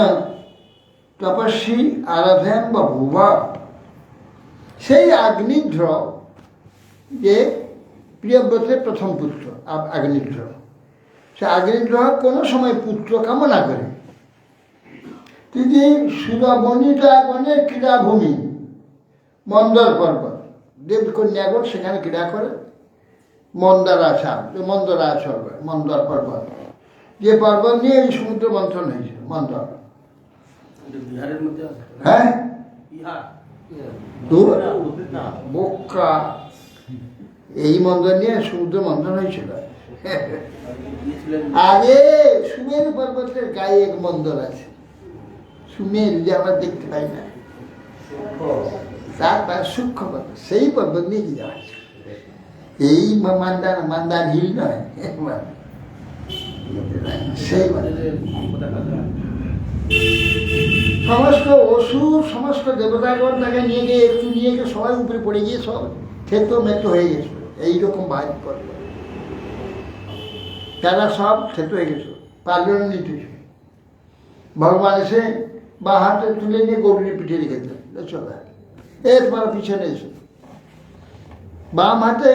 তপস্বী আরাধ্যান বভূব। সেই অগ্নিধ্র যে প্রিয়ব্রতের প্রথম পুত্র অগ্নিধ্র, সে অগ্নিধ্র কোনো সময় পুত্র কামনা করে। তিনি সুরবনিতাগণের ক্রীড়াভূমি মন্দর পর্বত, দেবকন্যাগণ সেখানে ক্রীড়া করে। মন্দর পর্বত, যে পর্বত নিয়ে এই সমুদ্র মন্থন হয়েছে, মন্দর। হ্যাঁ, বোকা, এই মন্দর নিয়ে সমুদ্র মন্থন হয়েছিল। আগে সুমের পর্বতের গায়ে এক মন্দর আছে, সুমের, যে আমরা দেখতে পাই না, তার সূক্ষ্ম পর্বত, সেই পর্বত নিয়ে কি যাওয়া আছে। এই মান্দার হিল নয়, সেই সমস্ত অসুর, সমস্ত দেবতাগণ তাকে নিয়ে গিয়ে সবাই উপরে পড়ে গিয়ে সব ক্ষেত্র মেত্র হয়ে গেছিল। এইরকম ভারী পর্ব, তারা সব ক্ষেত্র হয়ে গেছিল, পারল নিতে। ভগবান এসে বা হাতে তুলে নিয়ে গৌরীর পিঠে রেখে দিলেন, চলে তোমার পিছনে এসে বাম হাতে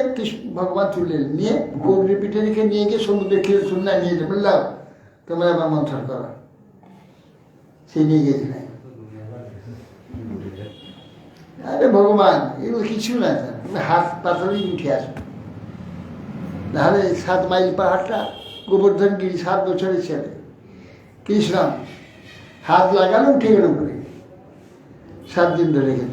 ভগবান তুলে নিয়ে গৌরীর পিঠে রেখে নিয়ে গিয়ে সমুদ্রে খেয়ে শুননা নিয়ে যেতে বললাম, তোমরা আমার মন্থন করা। সে নিয়ে গিয়েছিলেন। ভগবান এগুলো কিছু না, হাত পাতলেই উঠে আসবে। নাহলে 7 মাইল পাহাড়টা গোবর্ধনগিরি 7 বছরের ছেলে কৃষ্ণ হাত লাগানো উঠে গেল উপরে, 7 দিন ধরে গেল।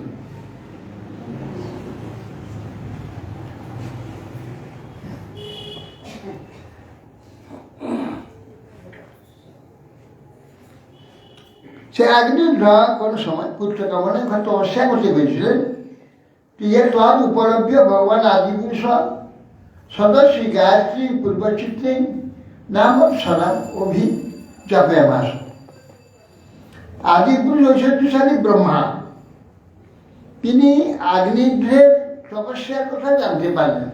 সে অগ্নিধ্র কোনো সময় পুত্র কামনে তপস্যা করতে পেরেছিলেন। প্রিয় তদ উপলভ্য ভগবান আদিপুরুষ সদস্যী গায়ত্রী পূর্বচিত্রী নাম সনাম অভি জপে মাস। আদিপুরুষ ঐশ্বর্যশালী ব্রহ্মা, তিনি অগ্নিধ্রের তপস্যার কথা জানতে পারলেন।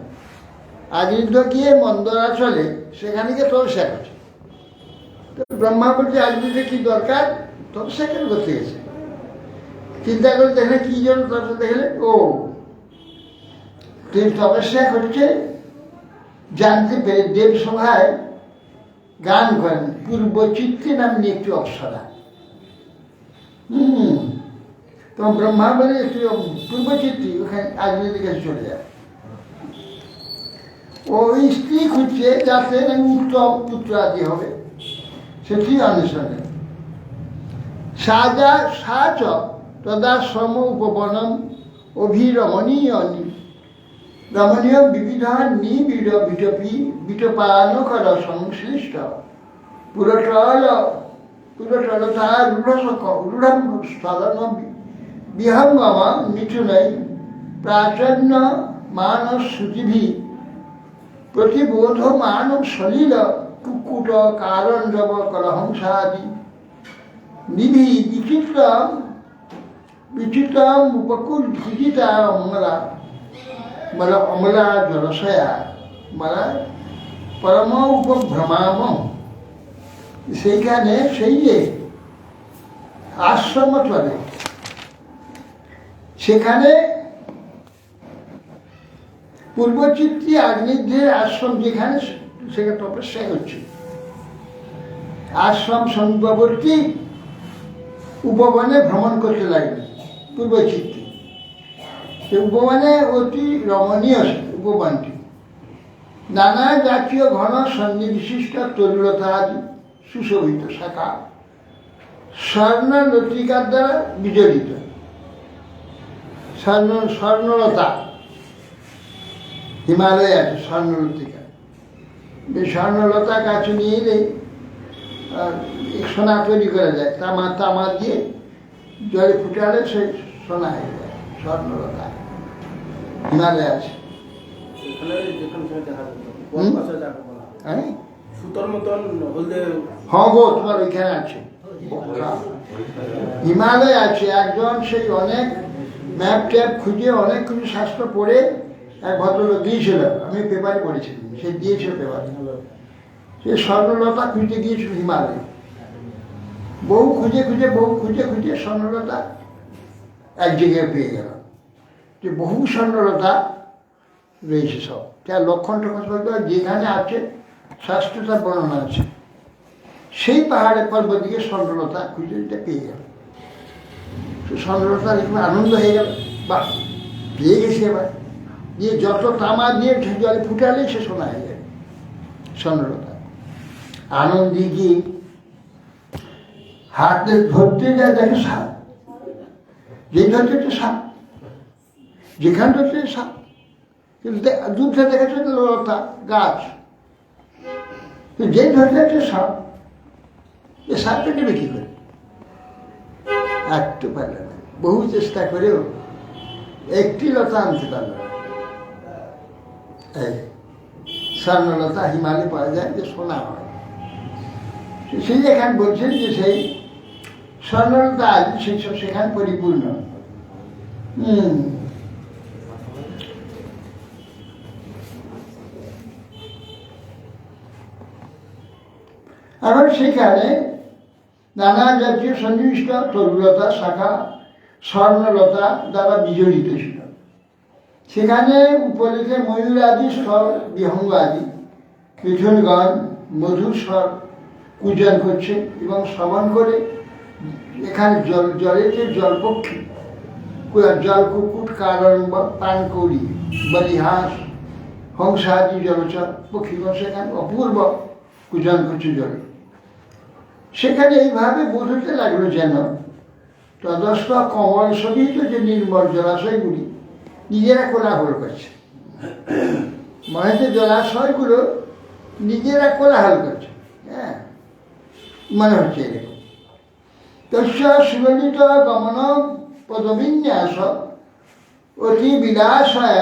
অগ্নিধ্র গিয়ে মন্দরাচলে সেখানে গিয়ে তপস্যা করছে। তো ব্রহ্মা বলছে অগ্নিধ্রে কি দরকার, তপস্যা কেন করতে গেছে? চিন্তা করে দেখলে কি জন্য তপস্যা, দেখলে ও তুই তপস্যা করছে জানতে পেরে দেব সভায় গান করেন পূর্বচিত্রী নামনি একটি অপ্সরা। তোমার ব্রহ্মা বলে তুই পূর্বচিত্রী ওখানে আগ্নেয় দিকে চলে যায়। ওই স্ত্রী খুঁজছে যাতে উত্তম পুত্র আদি হবে, সেটি অনুসরণে সাজা সাচ তদা শ্রম উপবনম অভিরমণীয় রমণীয় বিবিধ নিবিড় বিটপি বিটপানকর সংশ্লিষ্ট পুরটলতা রূঢ় স্থলন বিহঙ্গম মিথুনৈ প্রাচন্ন মানস শ্রুতিভি প্রতিবোধমান সলিল কুকুট কারঞ্জব কলহংসাদি নিধি বিচিত্রম উপকূল ভিজিতা অমলা মানে অমলা জলশয়া মানে পরম উপভ্রমাম। সেইখানে সেই যে আশ্রম চলে, সেখানে পূর্বচিত্রী অগ্নিধ্রের আশ্রম যেখানে, সেখানে তপস্যা হচ্ছে। আশ্রম সমীপবর্তী উপবনে ভ্রমণ করতে লাগবে পূর্বচিত্রী। উপবনে অতি রমণীয় উপবনটি, নানা জাতীয় ঘন সন্নিবিশিষ্ট তরুলতা আদি সুশোভিত শাখা স্বর্ণ লতিকার দ্বারা বিজড়িত। স্বর্ণলতা হিমালয়ে আছে স্বর্ণলতিকা। এই স্বর্ণলতা গাছে নিয়ে এলে সোনা তৈরি করা যায়, তামা দিয়ে জলে ফুটালে সে সোনা হয়ে যায়। স্বর্ণলতা হিমালয়ে আছে। সুতোর মতন হ্যাঁ গো, তোমার ওইখানে আছে, হিমালয় আছে। একজন সেই অনেক ম্যাপ ট্যাপ খুঁজে অনেক কিছু শাস্ত্র পড়ে এক ভদ্রলোক দিয়েছিল, আমি পেপারে পড়েছিলাম, সে দিয়েছিল পেপারে। সে স্বর্ণলতা খুঁজতে গিয়েছিল হিমালয়ে, বহু খুঁজে খুঁজে স্বর্ণলতা এক জায়গায় পেয়ে গেল। যে বহু স্বর্ণলতা রয়েছে সব, তার লক্ষণ টক্ষণ যেখানে আছে শাস্ত্র তার বর্ণনা আছে। সেই পাহাড়ে পর্বত দিকে স্বর্ণলতা খুঁজে পেয়ে গেল। স্বর্ণলতা দেখবে আনন্দ হয়ে গেল, বা পেয়ে গেছে। এবার দিয়ে যত তামা দিয়ে জলে ফুটালেই সে সোনা হয়ে যাবে স্বর্ণলতা। আনন্দে গিয়ে হাতে ধরতে যায়, দেখে সাপ। যেই ধরতে হচ্ছে সাপ, যেখানে ধরছে সাপ, কিন্তু দূর থেকে দেখেছে লতা গাছ। যেই ধরতে হচ্ছে সাপ, এ সাপটা নেবে কি করে? একটু পারলে না, বহু চেষ্টা করেও একটি লতা আনতে পারল না। স্বর্ণলতা হিমালয়ে পাওয়া যায়, যে সোনা হয়। সেই এখানে বলছেন যে সেই স্বর্ণলতা আজ সেই সব সেখানে পরিপূর্ণ। আবার সেখানে নানা জাতীয় সন্নিবিষ্ট তরুলতা শাখা স্বর্ণলতা দ্বারা বিজড়িত ছিল। সেখানে উপরেতে ময়ূর আদি স্বর বিহঙ্গ আদি মিঠুনগণ মধুর স্বর পূজন করছে এবং শ্রবণ করে এখানে জলের যে জলপক্ষী জল কুকুট কারণ পান করি বলিহাস হংসাদি জলচর পক্ষীগণ সেখানে অপূর্ব কুজন কুচু জল। সেখানে এইভাবে বোঝাতে লাগলো যেন তদস্থ কমল সহিত যে নির্মল জলাশয়গুলি নিজেরা কোলাহল করছে, মনে জলাশয়গুলো নিজেরা কোলাহল করছে। হ্যাঁ, মনে হচ্ছে এরকম। তস্য সুললিত গমন পদবিন্যাস অতি বিলাসায়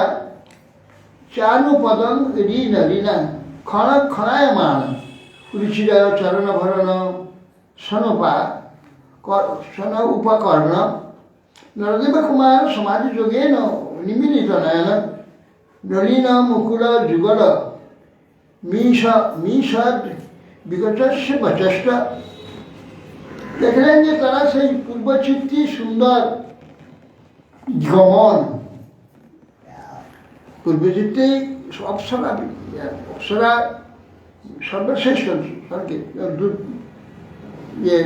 চালু পদম ঋণ ঋণ ক্ষণ ক্ষণায়মান রুচির চরণ ভরণ সনপা সন উপকর্ণ নরদেব কুমার সমাজ যোগেন নিমিলিত নয়ন নলিন মুকুল যুগল মিষদ বিগতস্য বচষ্ট। দেখলেন যে তারা সেই পূর্বচিত্তি সুন্দর গমন, পূর্বচিত্তে অপ্সরা অপ্সরা সর্বশ্রেষ্ঠ যে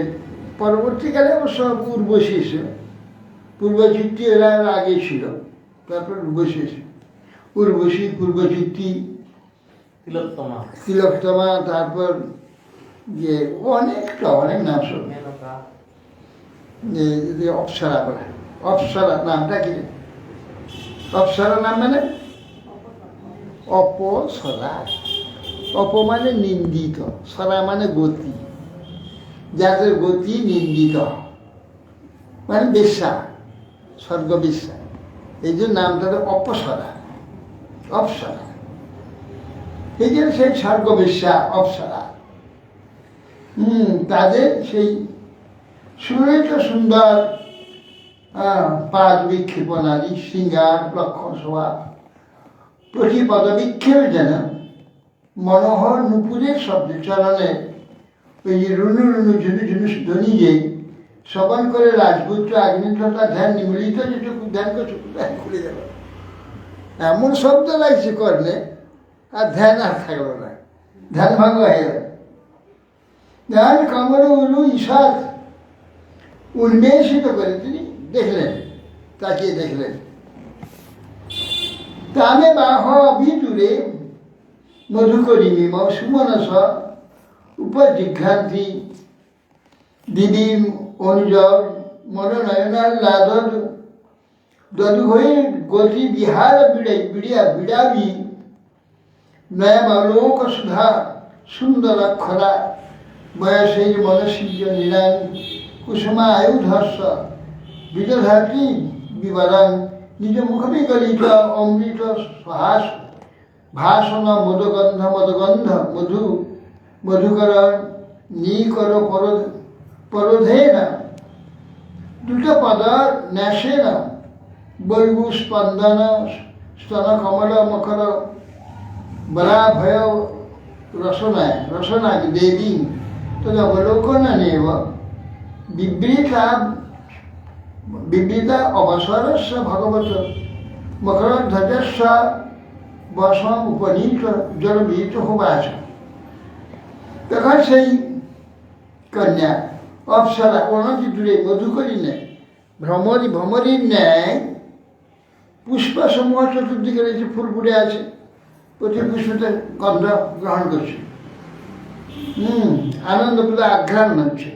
পরবর্তীকালে অবশ্য উর্বশী এসে, পূর্বচিত্তি এরা আগে ছিল, তারপর উর্বশী এসে উর্বশী পূর্বচিত্তি তিলোত্তমা, তারপর যে অনেক নাম সব যে অপ্সরা বলে। অপ্সরা নামটা কি? অপ্সরা নাম মানে অপসরা। অপ মানে নিন্দিত, সরা মানে গতি, যাদের গতি নিন্দিত মানে বেশ্যা, স্বর্গ বেশ্যা, এই যে নামটা অপসরা, অপ্সরা। এই যে সেই স্বর্গ বেশ্যা অপ্সরা, তাদের সেই সুরেখ সুন্দর পাদ বিক্ষেপণাদি শৃঙ্গার লক্ষণ শোভা প্রতি পদবিক্ষেপ যেন মনোহর নুপুরের শব্দে চলনে ওই যে রুনু রুনু ঝুনু ঝুনু ধ্বনি যে শ্রবণ করে রাজপুত্র আগ্নেয়তা ধ্যান নিমিলিত যেটুকু ধ্যান করছে ধ্যান খুলে গেল, এমন শব্দ লাগছে করলে আর ধ্যান আর থাকলো না, ধ্যান ভাঙ্গ হয়ে গেল। ধ্যান কমল উলু ঈশাদ উন্মেষিত করে তিনি দেখলেন, তাকিয়ে দেখলেন। তামে বাহ অভিদূরে মধুকরিমী সুমনস উপজিঘ্রান্তি দিদি অনুজর মনোনয়নার লাদর দদু হয়ে গতি বিহার বিড়াবি নয়ামালোক সুধা সুন্দর অক্ষরা বয়সের মনসীর্য নিরান কুসুমা আয়ুধস্য বিদধাতি বিবরণ নিজ মুখবিগলিত অমৃত সহাস ভাষণ মদগন্ধ মধু মধুকর নিকর পরধেন দুটো পদ ন্যাসেন বৈবু স্পন্দন স্তন কমল মকর বরাভয় রসনা দেবী তদবলোকনেব বিবৃত অবসরস্য ভগবত মকরধ্বজস্য বসম উপনীত জলবিত হোবাচ। তখন সেই কন্যা অপ্সরা অনতি দূরে মধুকরী নেয় ভ্রমরীর ন্যায় পুষ্পসমূহ চতুর্দিকে রয়েছে, ফুল ফুটে আছে, প্রতি পুষ্পতে গন্ধ গ্রহণ করছে, আনন্দপ্রদ আঘ্রাণ হচ্ছে।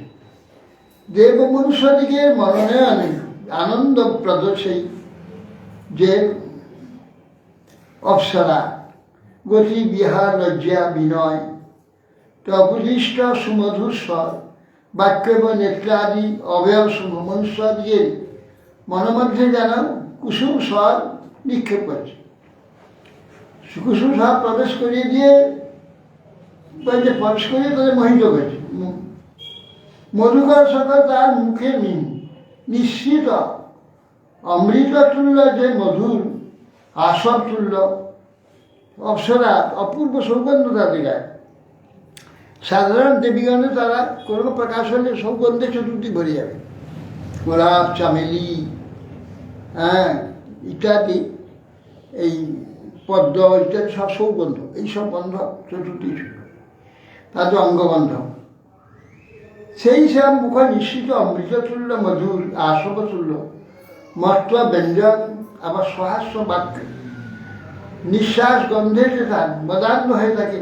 দেব মনুষ্যদিগের মনোনয়নে আনন্দপ্রদ সেই যে অপ্সরা গতি বিহার লজ্জা বিনয় তপদিষ্ট সুমধুর স্বর বাক্য এবং নেত্রাদি অবয়ব সমূহ মনুষ্যদিগের মনোমধ্যে যেন কুসুম স্বর নিক্ষেপ করছে। কুসুম স্বর প্রবেশ করিয়ে দিয়ে প্রবেশ করিয়ে তাদের মোহিত করছে। মধুকর সকল তার মুখে নিশ্চিত অমৃত তুল্য যে মধুর আসব তুল্য অপ্সরা অপূর্ব সৌগন্ধ তাদের গায়ে। সাধারণ দেবীগণে তারা কোনো প্রকাশ হলে সৌগন্ধে চতুর্থী ভরে যাবে, গোলাপ চামেলি ইত্যাদি, এই পদ্ম ইত্যাদি সব সৌগন্ধ, এইসব গন্ধ চতুর্থী তাদের অঙ্গগন্ধ। সেই সব মুখ নিশ্চিত অমৃততুল্য মধুর আসবতুল্য মত্ত ব্যঞ্জন আবার সহাস্য বাক্য, নিঃশ্বাস গন্ধে যে তার মদাগ্ন হয়ে তাকে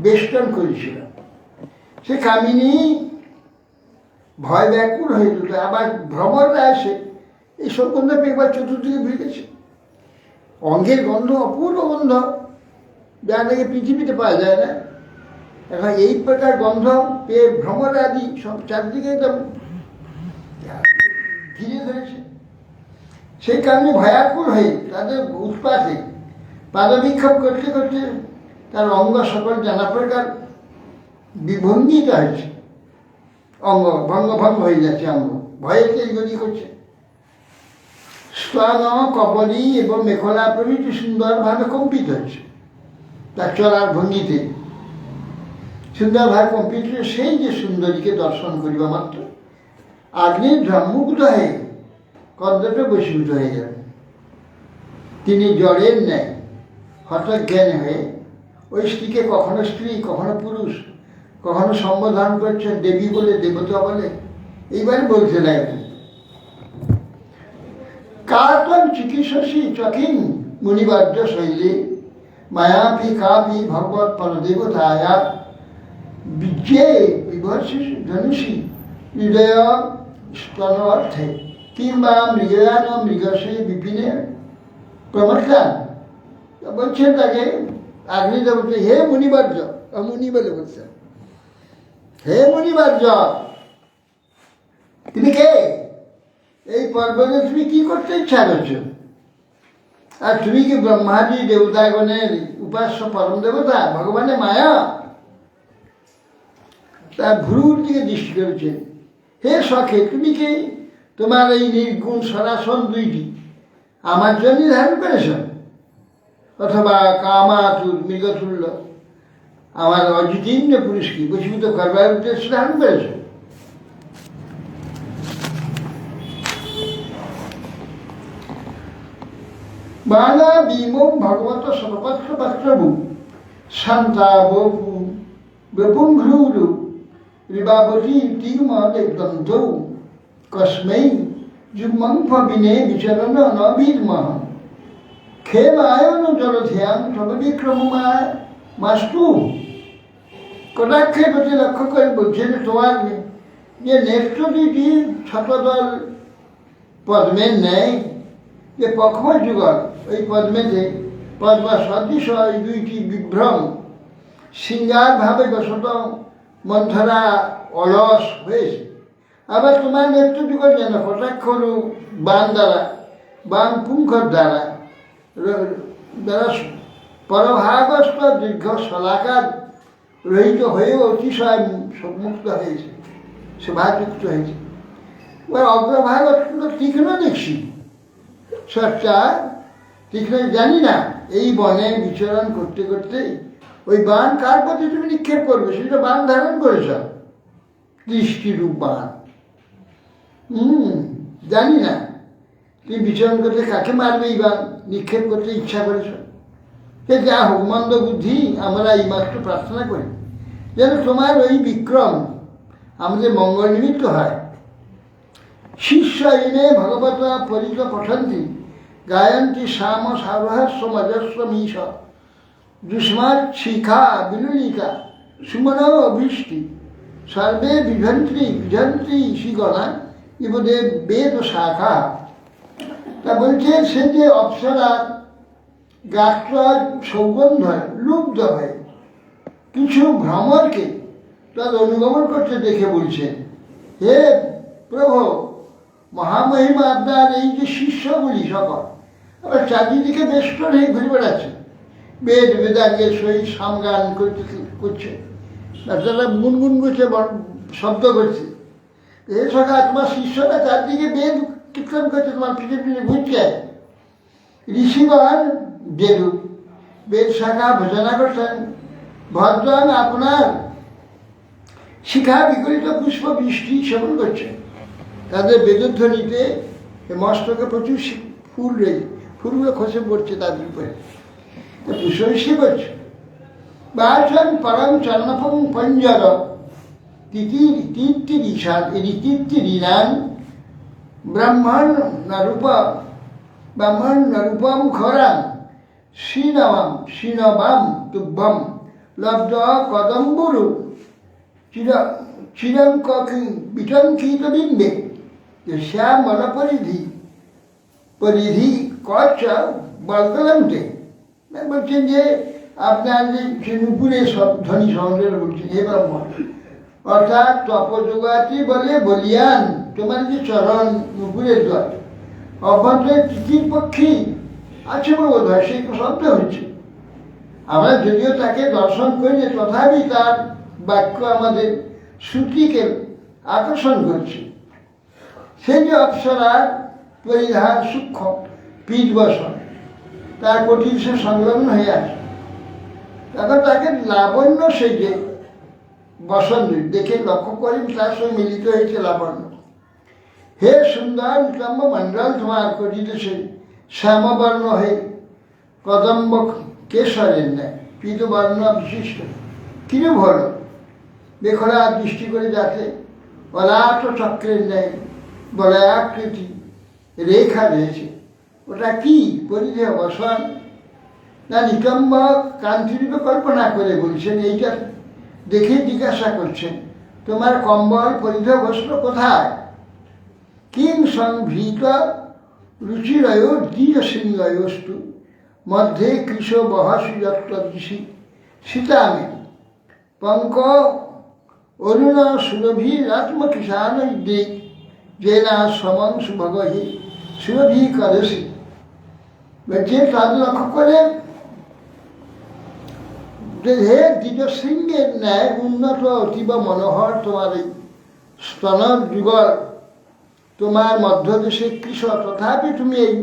বেষ্টন করেছিল। সে কামিনী ভয় ব্যাকুল হয়ে যেত, আবার ভ্রমণরা এসে এই সব গন্ধ একবার চতুর্দিকে ভিড়ে গেছে। অঙ্গের গন্ধ অপূর্ব গন্ধ, যা নাকি পৃথিবীতে পাওয়া যায় না। এখন এই প্রকার গন্ধ পেয়ে ভ্রমর আদি সব চারদিকে একদম ঘিরে ধরেছে। সেই কারণে ভয়াকুল হয়ে তাদের উৎপাতে পাদবিক্ষোভ করতে করতে তার অঙ্গ সকল নানা প্রকার বিভঙ্গিত হয়েছে, অঙ্গ ভঙ্গ হয়ে যাচ্ছে, অঙ্গ ভয়েতে এগুলি করছে। স্তন, কপলি এবং মেখলা প্রভৃতি সুন্দরভাবে কম্পিত হচ্ছে তার চলার ভঙ্গিতে। সুন্দরভাবে কম্পিত সেই যে সুন্দরীকে দর্শন করিবা মাত্র আগ্নেয় মুগ্ধ হয়ে কদ্দপে বশীভূত হয়ে যান। তিনি জড়ের ন্যায় হঠজ্ঞান হয়ে ওই স্ত্রীকে কখনো স্ত্রী, কখনো পুরুষ, কখনো সম্বোধন করছেন দেবী বলে, দেবতা বলে, এইবারে বলতে লাগলেন কাতন চিকিৎসী চকিন মুনিবার্য শৈলী মায়াপি কাপি ভগবত পরদেবতায়া বিজ্ঞে বিভর্ষি ধনুষী হৃদয় স্তন অর্থে কিংবা মৃগয়ান মৃগসে বিপিনে প্রমত্তান। বলছেন তাকে আগ্নিদেবতা, হে মুনিবার্য, মুনি বলে বলছেন, হে মুনিবার্য, তুমি কে? এই পর্বতে তুমি কি করতে ইচ্ছা করছো? আর তুমি কি ব্রহ্মাদি দেবতাগণের উপাস্য পরম দেবতা ভগবানের মায়া? তার ভ্রুর দিকে দৃষ্টি করেছে। হে সখে, তুমি কি তোমার এই নির্গুণ সরাসন দুইটি আমার জন্য ধারণ করেছ, অথবা কামাতুর মৃগতুল্য আমার অজিতীর্ণ পুরুষকে বশীভূত করবার উদ্দেশ্যে ধারণ করেছ? বালা বিমম ভগবত সর্বপত্র পাত্রভূ শান্তা বপু বেপুংভ্রুরু রিবাবতী তিমদগ্ধ কস্मै যুগ্মং বিনে বিচরণ নবীর্মহ খেমায়ন জলধ্যান সর্ববিক্রমা মাস্তু। কটাক্ষের প্রতি লক্ষ্য করে বলছে যে তোমার যে নেত্র দুইটি শতদল পদ্মের ন্যায় যে পক্ষ যুগল, ওই পদ্মেতে পদ্মা সদৃশ ওই দুইটি বিভ্রম শৃঙ্গারভাবে বসত মন্থরা অলস হয়েছে। আবার তোমার নেত্র যুগল যেন কটাক্ষরু বান দ্বারা, বান পুঙ্খর দ্বারা পরভাগস্থ দীর্ঘ শলাকার রহিত হয়ে অতিশয় মুক্ত হয়েছে, শোভাযুক্ত হয়েছে। ওর অগ্রভাগ অত্যন্ত তীক্ষ্ণ দেখছি, সচ্চা তীক্ষ্ণ জানি না। এই বনে বিচরণ করতে করতে ওই বান কার প্রতি তুমি নিক্ষেপ করবে, সেটা বান ধারণ করেছ, দৃষ্টিরূপ বান। জানি না তুমি বিচরণ করতে কাকে মারবে, এই বান নিক্ষেপ করতে ইচ্ছা করেছ। সে যা হোক, মন্দ বুদ্ধি, আমরা এই মাত্র প্রার্থনা করি যেন তোমার ওই বিক্রম আমাদের মঙ্গল নিমিত্ত হয়। শিষ্য ইমে ভগবত পরিত পঠন্তি গায়ন্তী শ্যাম সারহস্য মজস্ব মিশ দুষ্মাত শিখা বিলুলিকা সুমন অভীষ্টি সর্বে বিভন্ত্রী শ্রীগণা ইবদেব বেদ শাখা। তা বলছে সে যে অপ্সরা গাত্র সৌগন্ধ লুব্ধ হয় কিছু ভ্রমরকে তার অনুগমন করতে দেখে বলছে, হে প্রভু, মহামহিমা আপনার এই যে শিষ্যগুলি সকল আবার চারিদিকে বেষ্টন হয়ে ঘুরে বেড়াচ্ছে, বেদ বেদাঙ্গের সহিত সামগান করছে, তারা গুনগুন করছে, শব্দ করছে। এই সকাল তোমার শিষ্যরা চারদিকে বেদ কীর্তন করছে, তোমার পিঠে পিঠে ঘুরছে। ঋষিগণ যেরূপ বেদ শাখা ভোজনা করছেন, ভদ্রন আপনার শিখা বিগলিত পুষ্প বৃষ্টি সেবন করছে। তাদের বেদধ্বনিতে মস্তকে প্রচুর ফুল রয়েছে, ফুলগুলো খসে পড়ছে তাদের উপরে, পুষ্পবৃষ্টি করছে। বাচন পরম চন্নফং পঞ্জর তিতিরিনান ব্রাহ্মণ রূপম খরাম শ্রীনবাম তুভ্যম লব্ধ কদম্বরু বিটঙ্কিত বিম্বে শ্যামল পরিধি কচ্ছ বলতলন্তে। বলছেন যে আপনার যে নুপুরে সব ধ্বনি সহজে বলছেন, হে ব্রাহ্মণ, অর্থাৎ তপযোগাতি বলে বলিয়ান তোমার যে চরণ নুপুরের দ্বার অভ্যন্তরে তিতির পক্ষী আছে বোধ হয়, সেই শব্দ হচ্ছে। আমরা যদিও তাকে দর্শন করি যে তথাপি তার বাক্য আমাদের শ্রুতিকে আকর্ষণ করছে। সেই যে অপ্সরার পরিধান সূক্ষ্ম পীঠ বসন, তার কঠিন সে সংলগ্ন হয়ে আছে, তখন তাকে লাবণ্য সেই যে বসন দেখে লক্ষ্য করেন, তার সঙ্গে মিলিত হয়েছে লাবণ্য। হে সুন্দর নিতম্ব মণ্ডল, তোমার করিতেছে শ্যামবর্ণ হয়ে কদম্ব কেশরের ন্যায় পীতবর্ণ বিশিষ্ট কিরূপ হল বেখরা দৃষ্টি করে যাতে অলাট চক্রের ন্যায় বলয়াকৃতি রেখা রয়েছে। ওটা কি পরিধেয় বসন না নিতম্ব কান্তিরূপে কল্পনা করে বলছেন? এইটা দেখে জিজ্ঞাসা করছেন তোমার কম্বল পরিধেয় বস্ত্র কোথায়? কিং সংভৃত রুচিরয় দ্বিজ সিংহয়স্তু মধ্যে কৃষ বহসি যত্র ঋষি সীতামে পঙ্ক অরুণ সুরভি রাত্মকিষাণ দিক জেনা সমং সুভগহি সুরভি করসি। বলছে তাদের লক্ষ্য করে হে দ্বিজশৃঙ্গের ন্যায় উন্নত অতীব মনোহর তোমার এই স্তন যুগল, তোমার মধ্যদেশে কৃষ, তথাপি তুমি এই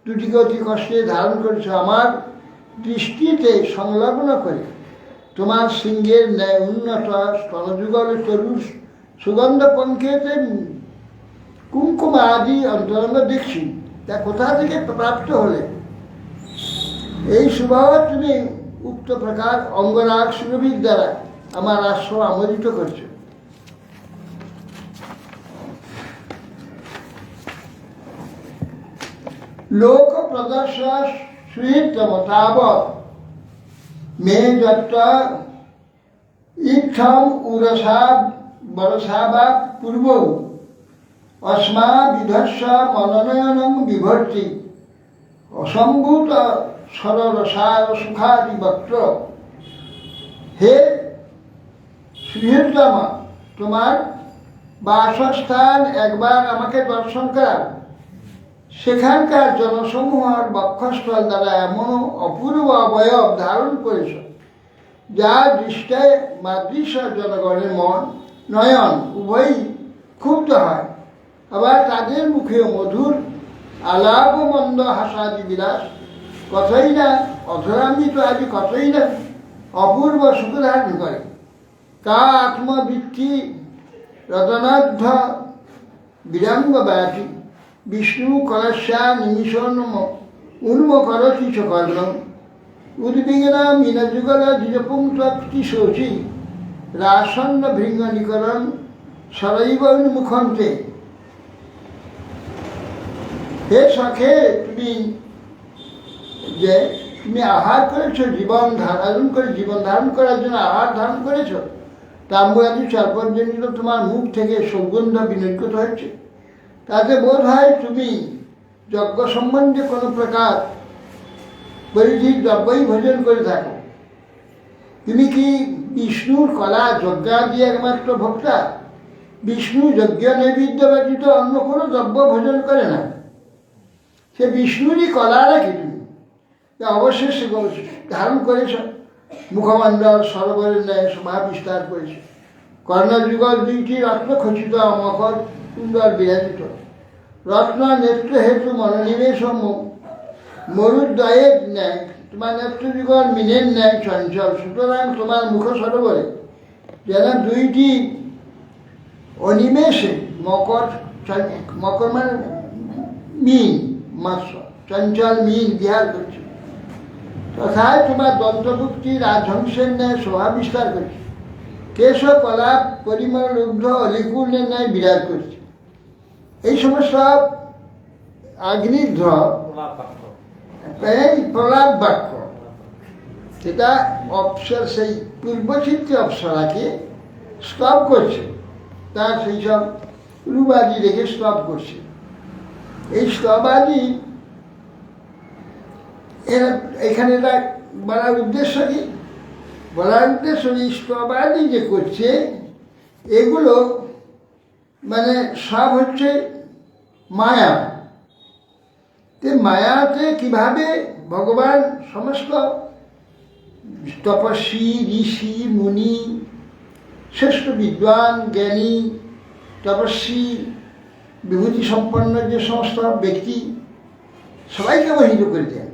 দুটিকে অতি কষ্টে ধারণ করেছ। আমার দৃষ্টিতে সংলগ্ন করে তোমার সিংহের ন্যায় উন্নত স্তনযুগলের তরুষ সুগন্ধ পঙ্কেতে কুঙ্কুম আদি অন্তরঙ্গ দেখছি, তা কোথা থেকে প্রাপ্ত হলে? এই স্বভাব তুমি উক্ত প্রকার অঙ্গরাগ সুরভির দ্বারা আমার আশ্রম আমোদিত করছো। লোক প্রদর্শ সুহিতম তাবৎ মে যত্র ইক্ষম উরসা বরসাবা পূর্ব অস্মা বিধস্য মনোনয়নং বিভর্তি অসম্ভূত সররসার সুখাদি বক্র। হে সুহৃদতম, তোমার বাসস্থান একবার আমাকে দর্শন করা। সেখানকার জনসমূহের বক্ষস্থল দ্বারা এমন অপূর্ব অবয়ব ধারণ করেছ যা দৃষ্টায় মাদৃশ্য জনগণের মন নয়ন উভয়ই ক্ষুব্ধ হয়। আবার তাদের মুখেও মধুর আলাপ ও মন্দ হাসাদি বিলাস কতই না অধরামৃত আদি কতই না অপূর্ব সুখ ধারণ করে। কা আত্মবৃত্তি রতনাধ্য বিরাঙ্গ ব্যাধি বিষ্ণু কলস্যা নিমিষণ উন্মকরতি চ কর্ণম উদ্বিগ্ন মিনযুগল দ্বিজপুংক্তি শোচি রাসন্ন ভৃঙ্গ নিকরণ সরৈব উন্মুখন্তে। হে সখে, তুমি আহার করেছো, জীবন ধারণ করার জন্য আহার ধারণ করেছো। তাম্বুরাদি সর্বজনিত তোমার মুখ থেকে সুগন্ধ বিনির্গত হয়েছে। তাতে বোধ হয় তুমি যজ্ঞ সম্বন্ধে কোনো প্রকার পরিধিক দ্রব্যই ভোজন করে থাকো। তুমি কি বিষ্ণুর কলা যজ্ঞাদি একমাত্র ভোক্তা? বিষ্ণু যজ্ঞ নৈবেদ্য ব্যতীত অন্য কোনো দ্রব্য ভোজন করে না। সে বিষ্ণুরই কলা নাকি তুমি? অবশ্যই সে ধারণ করেছ। মুখমণ্ডল সরোবরের ন্যায় শোভা বিস্তার করেছে। কর্ণযুগল দুইটি রত্ন খচিত মকর সুন্দর বিরাজিত। রত্ন নেত্র হেতু মনোনিবেশ মরুদ্বয়ের ন্যায় তোমার নেত্রযুগল মিনের ন্যায় চঞ্চল। সুতরাং তোমার মুখ সরোবরে যেন দুইটি অনিমেষে মকর মানে মিন মাছ, চঞ্চল মিন বিহার করছে। তথায় তোমার দন্তভুক্তি রাজহংসের ন্যায় শোভা বিস্তার করছে। কেশ কলাপ পরিমল লুব্ধ অলিকুলের ন্যায় বিরাজ করছে। এই সমস্ত আগ্নিধ্র এই প্রলাপ বাক্য সেটা অপ্সর সেই পূর্বচিত্রী অপ্সরাকে স্টপ করছে, তার সেই সব রূপাদি রেখে স্টপ করছে। এই স্তবাদি এরা এখানে এটা বলার উদ্দেশ্য কি? বলার উদ্দেশ্য এই স্তবাদি যে করছে এগুলো মানে সব হচ্ছে মায়া। মায়াতে কিভাবে ভগবান সমস্ত তপস্বী, ঋষি, মুনি, শ্রেষ্ঠ বিদ্বান, জ্ঞানী, তপস্বী, বিভূতি সম্পন্ন যে সমস্ত ব্যক্তি সবাইকে মোহিত করে দেন।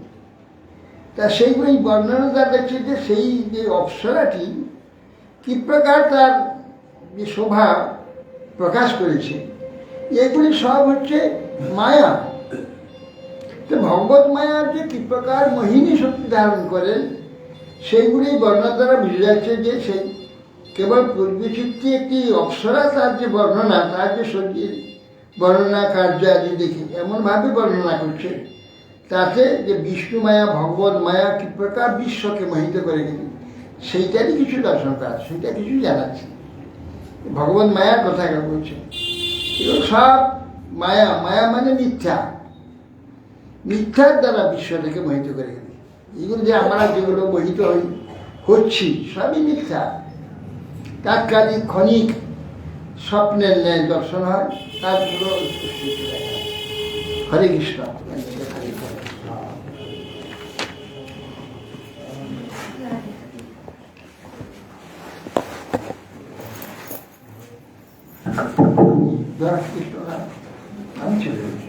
তা সেইগুলি বর্ণনা দ্বারা দেখছে যে সেই যে অপ্সরাটি কী প্রকার তার যে শোভা প্রকাশ করেছে, এগুলি সব হচ্ছে মায়া। তো ভগবত মায়ার যে কী প্রকার মোহিনী শক্তি ধারণ করেন সেইগুলি বর্ণনা দ্বারা বুঝে যাচ্ছে যে সেই কেবল পূর্বচিত্রী একটি অপ্সরা তার যে বর্ণনা, তার যে শরীর বর্ণনা কার্য আদি দেখে এমনভাবে বর্ণনা করছে তাতে যে বিষ্ণু মায়া, ভগবত মায়া কী প্রকার বিশ্বকে মোহিত করে গেছে সেইটারই কিছু দর্শন করা, সেইটা কিছু জানাচ্ছে। ভগবত মায়ার কথা বলছে, এগুলো সব মায়া। মায়া মানে মিথ্যা, মিথ্যার দ্বারা বিশ্বটাকে মোহিত করে গেছে। এগুলো যে আমরা যেগুলো মোহিত হচ্ছি সবই মিথ্যা, তাৎকালিক ক্ষণিক স্বপ্নের ন্যায় দর্শন হয়, তারগুলো হরে কৃষ্ণ। কৃষ্ণ আমি চলে যাচ্ছি।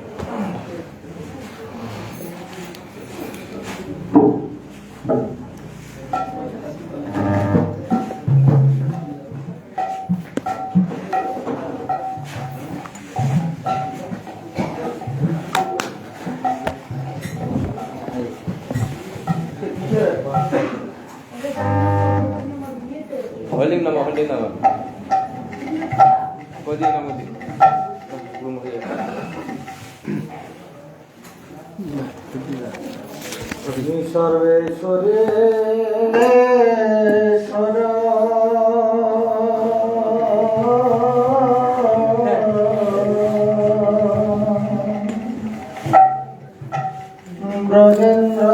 holding nama kodi nama di belum ya सर्वेश्वरे Brajendra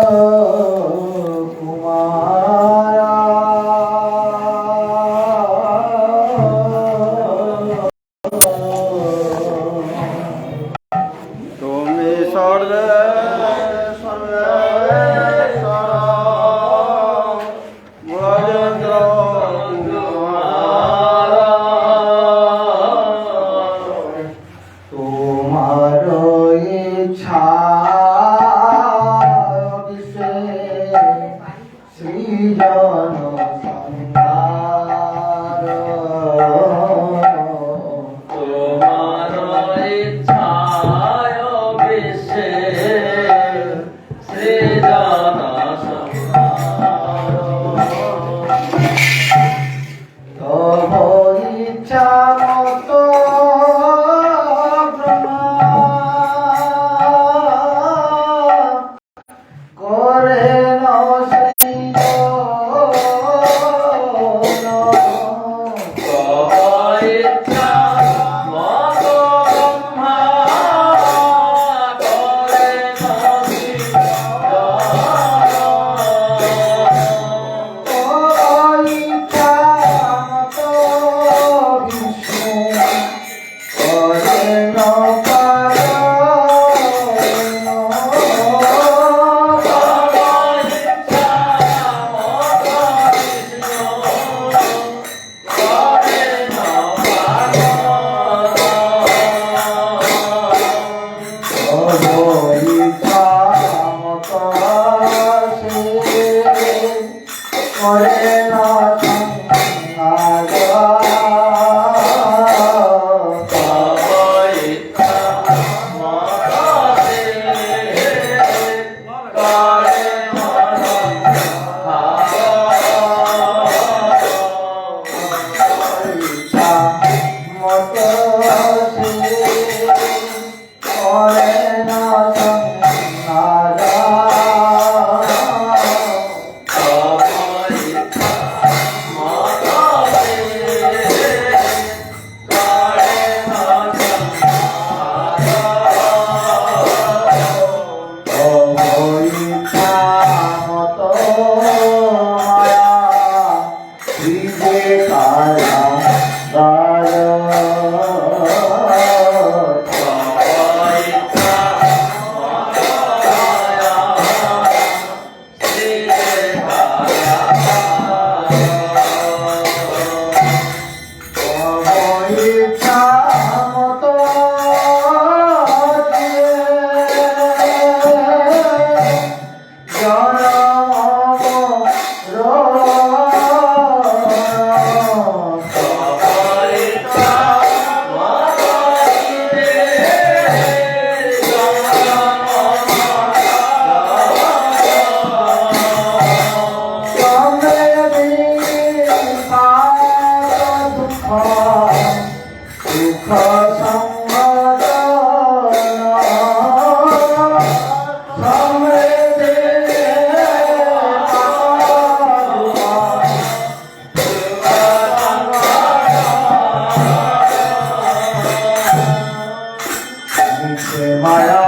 মায়া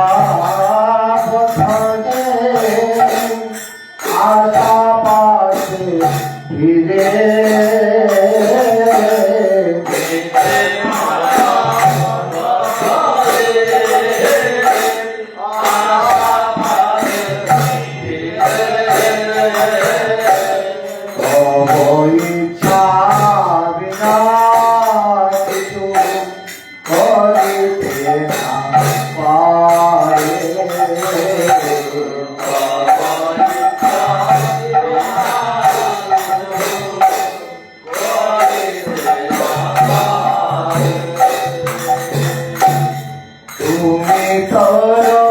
পথে আশা পাশে ফিরে ইচ্ছা বিনা কিছু করিতে না পারে তুমি করো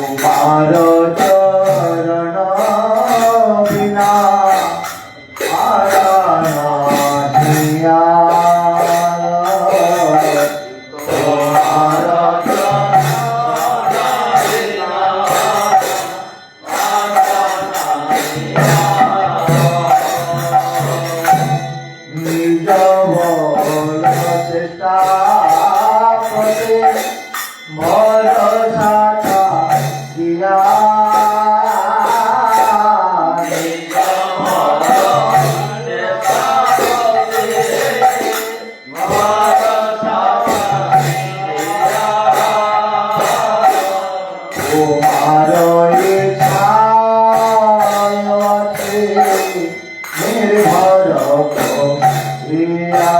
তোমার চরণ বিনা আরাধিয়া তোমার নিজ বল চেষ্টা করে ভরসা দিয়া তোমার ইচ্ছায় নির্ভর করিয়া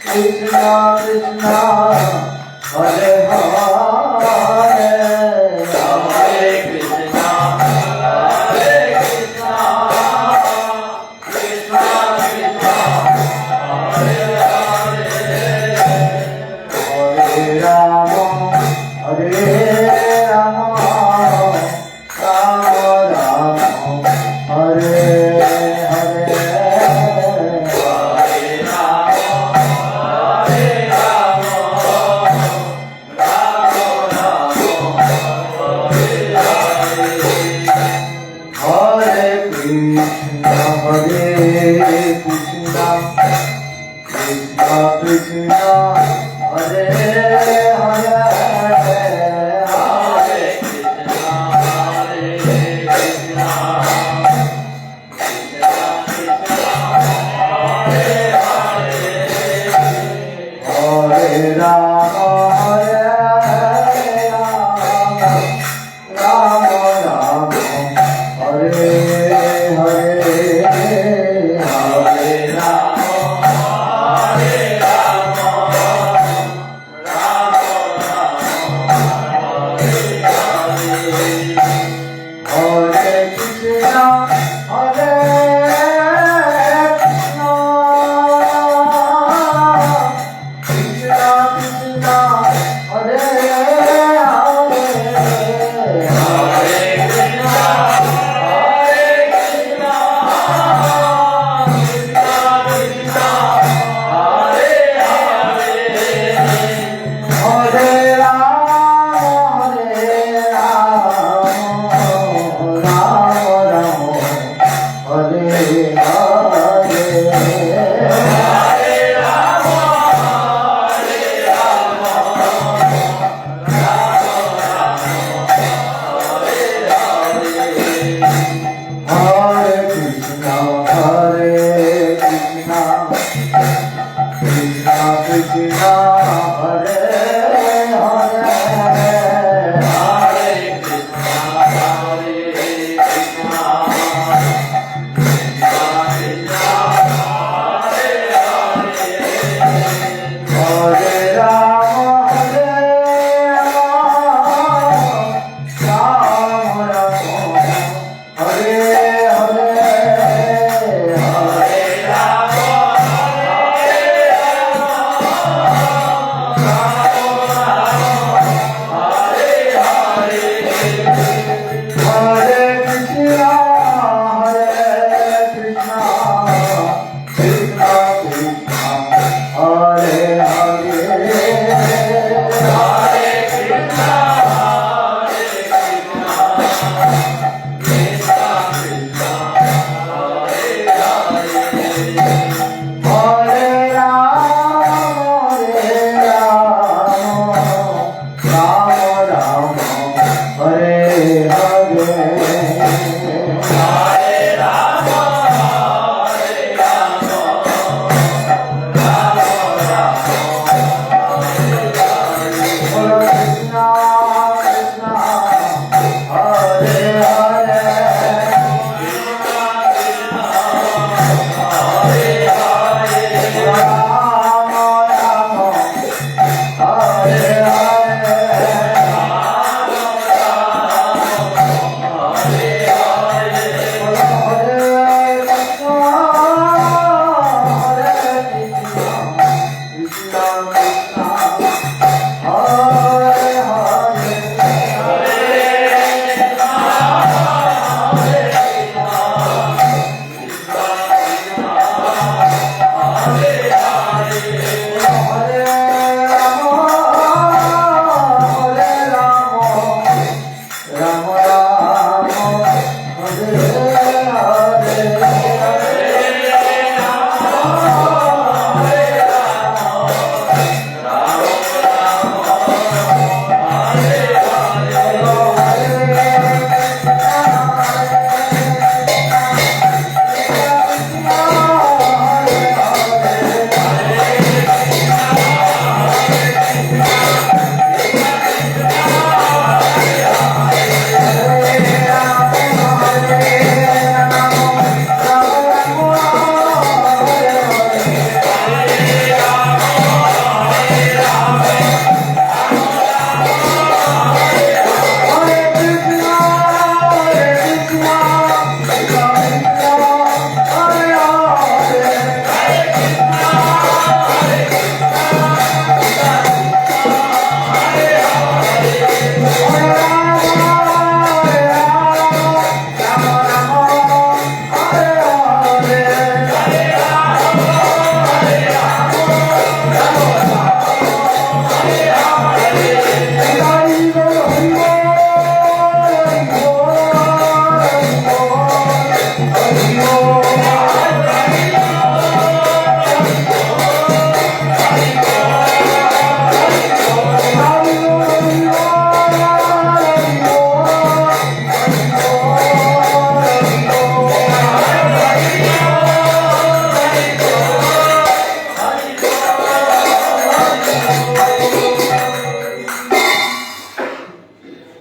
Krishna Krishna Hare Hare Hare Krishna Hare Krishna Krishna Krishna Hare Hare Hare Rama Hare Rama Rama Rama Hare Hare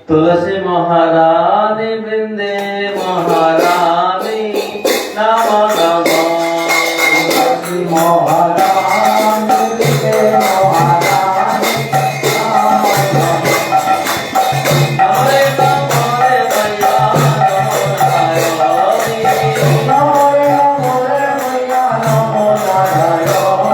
तुलसी महारानी वृंदे महारानी नम नमो तुलसी महारानी वृंदे महारानी हरे हरे मैया नमो नारायणी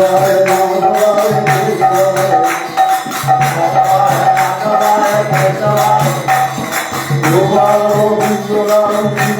Hare Hare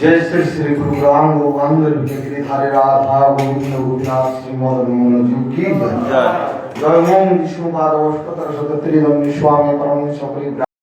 जय श्री श्री गुरु राम गोविंद गिरिधारी राधा गोविंद गोपीनाथ श्री मदन मोहन जी की जय। जय ओम विष्णु पाद अष्टोत्तर शत त्रिदंडी स्वामी परम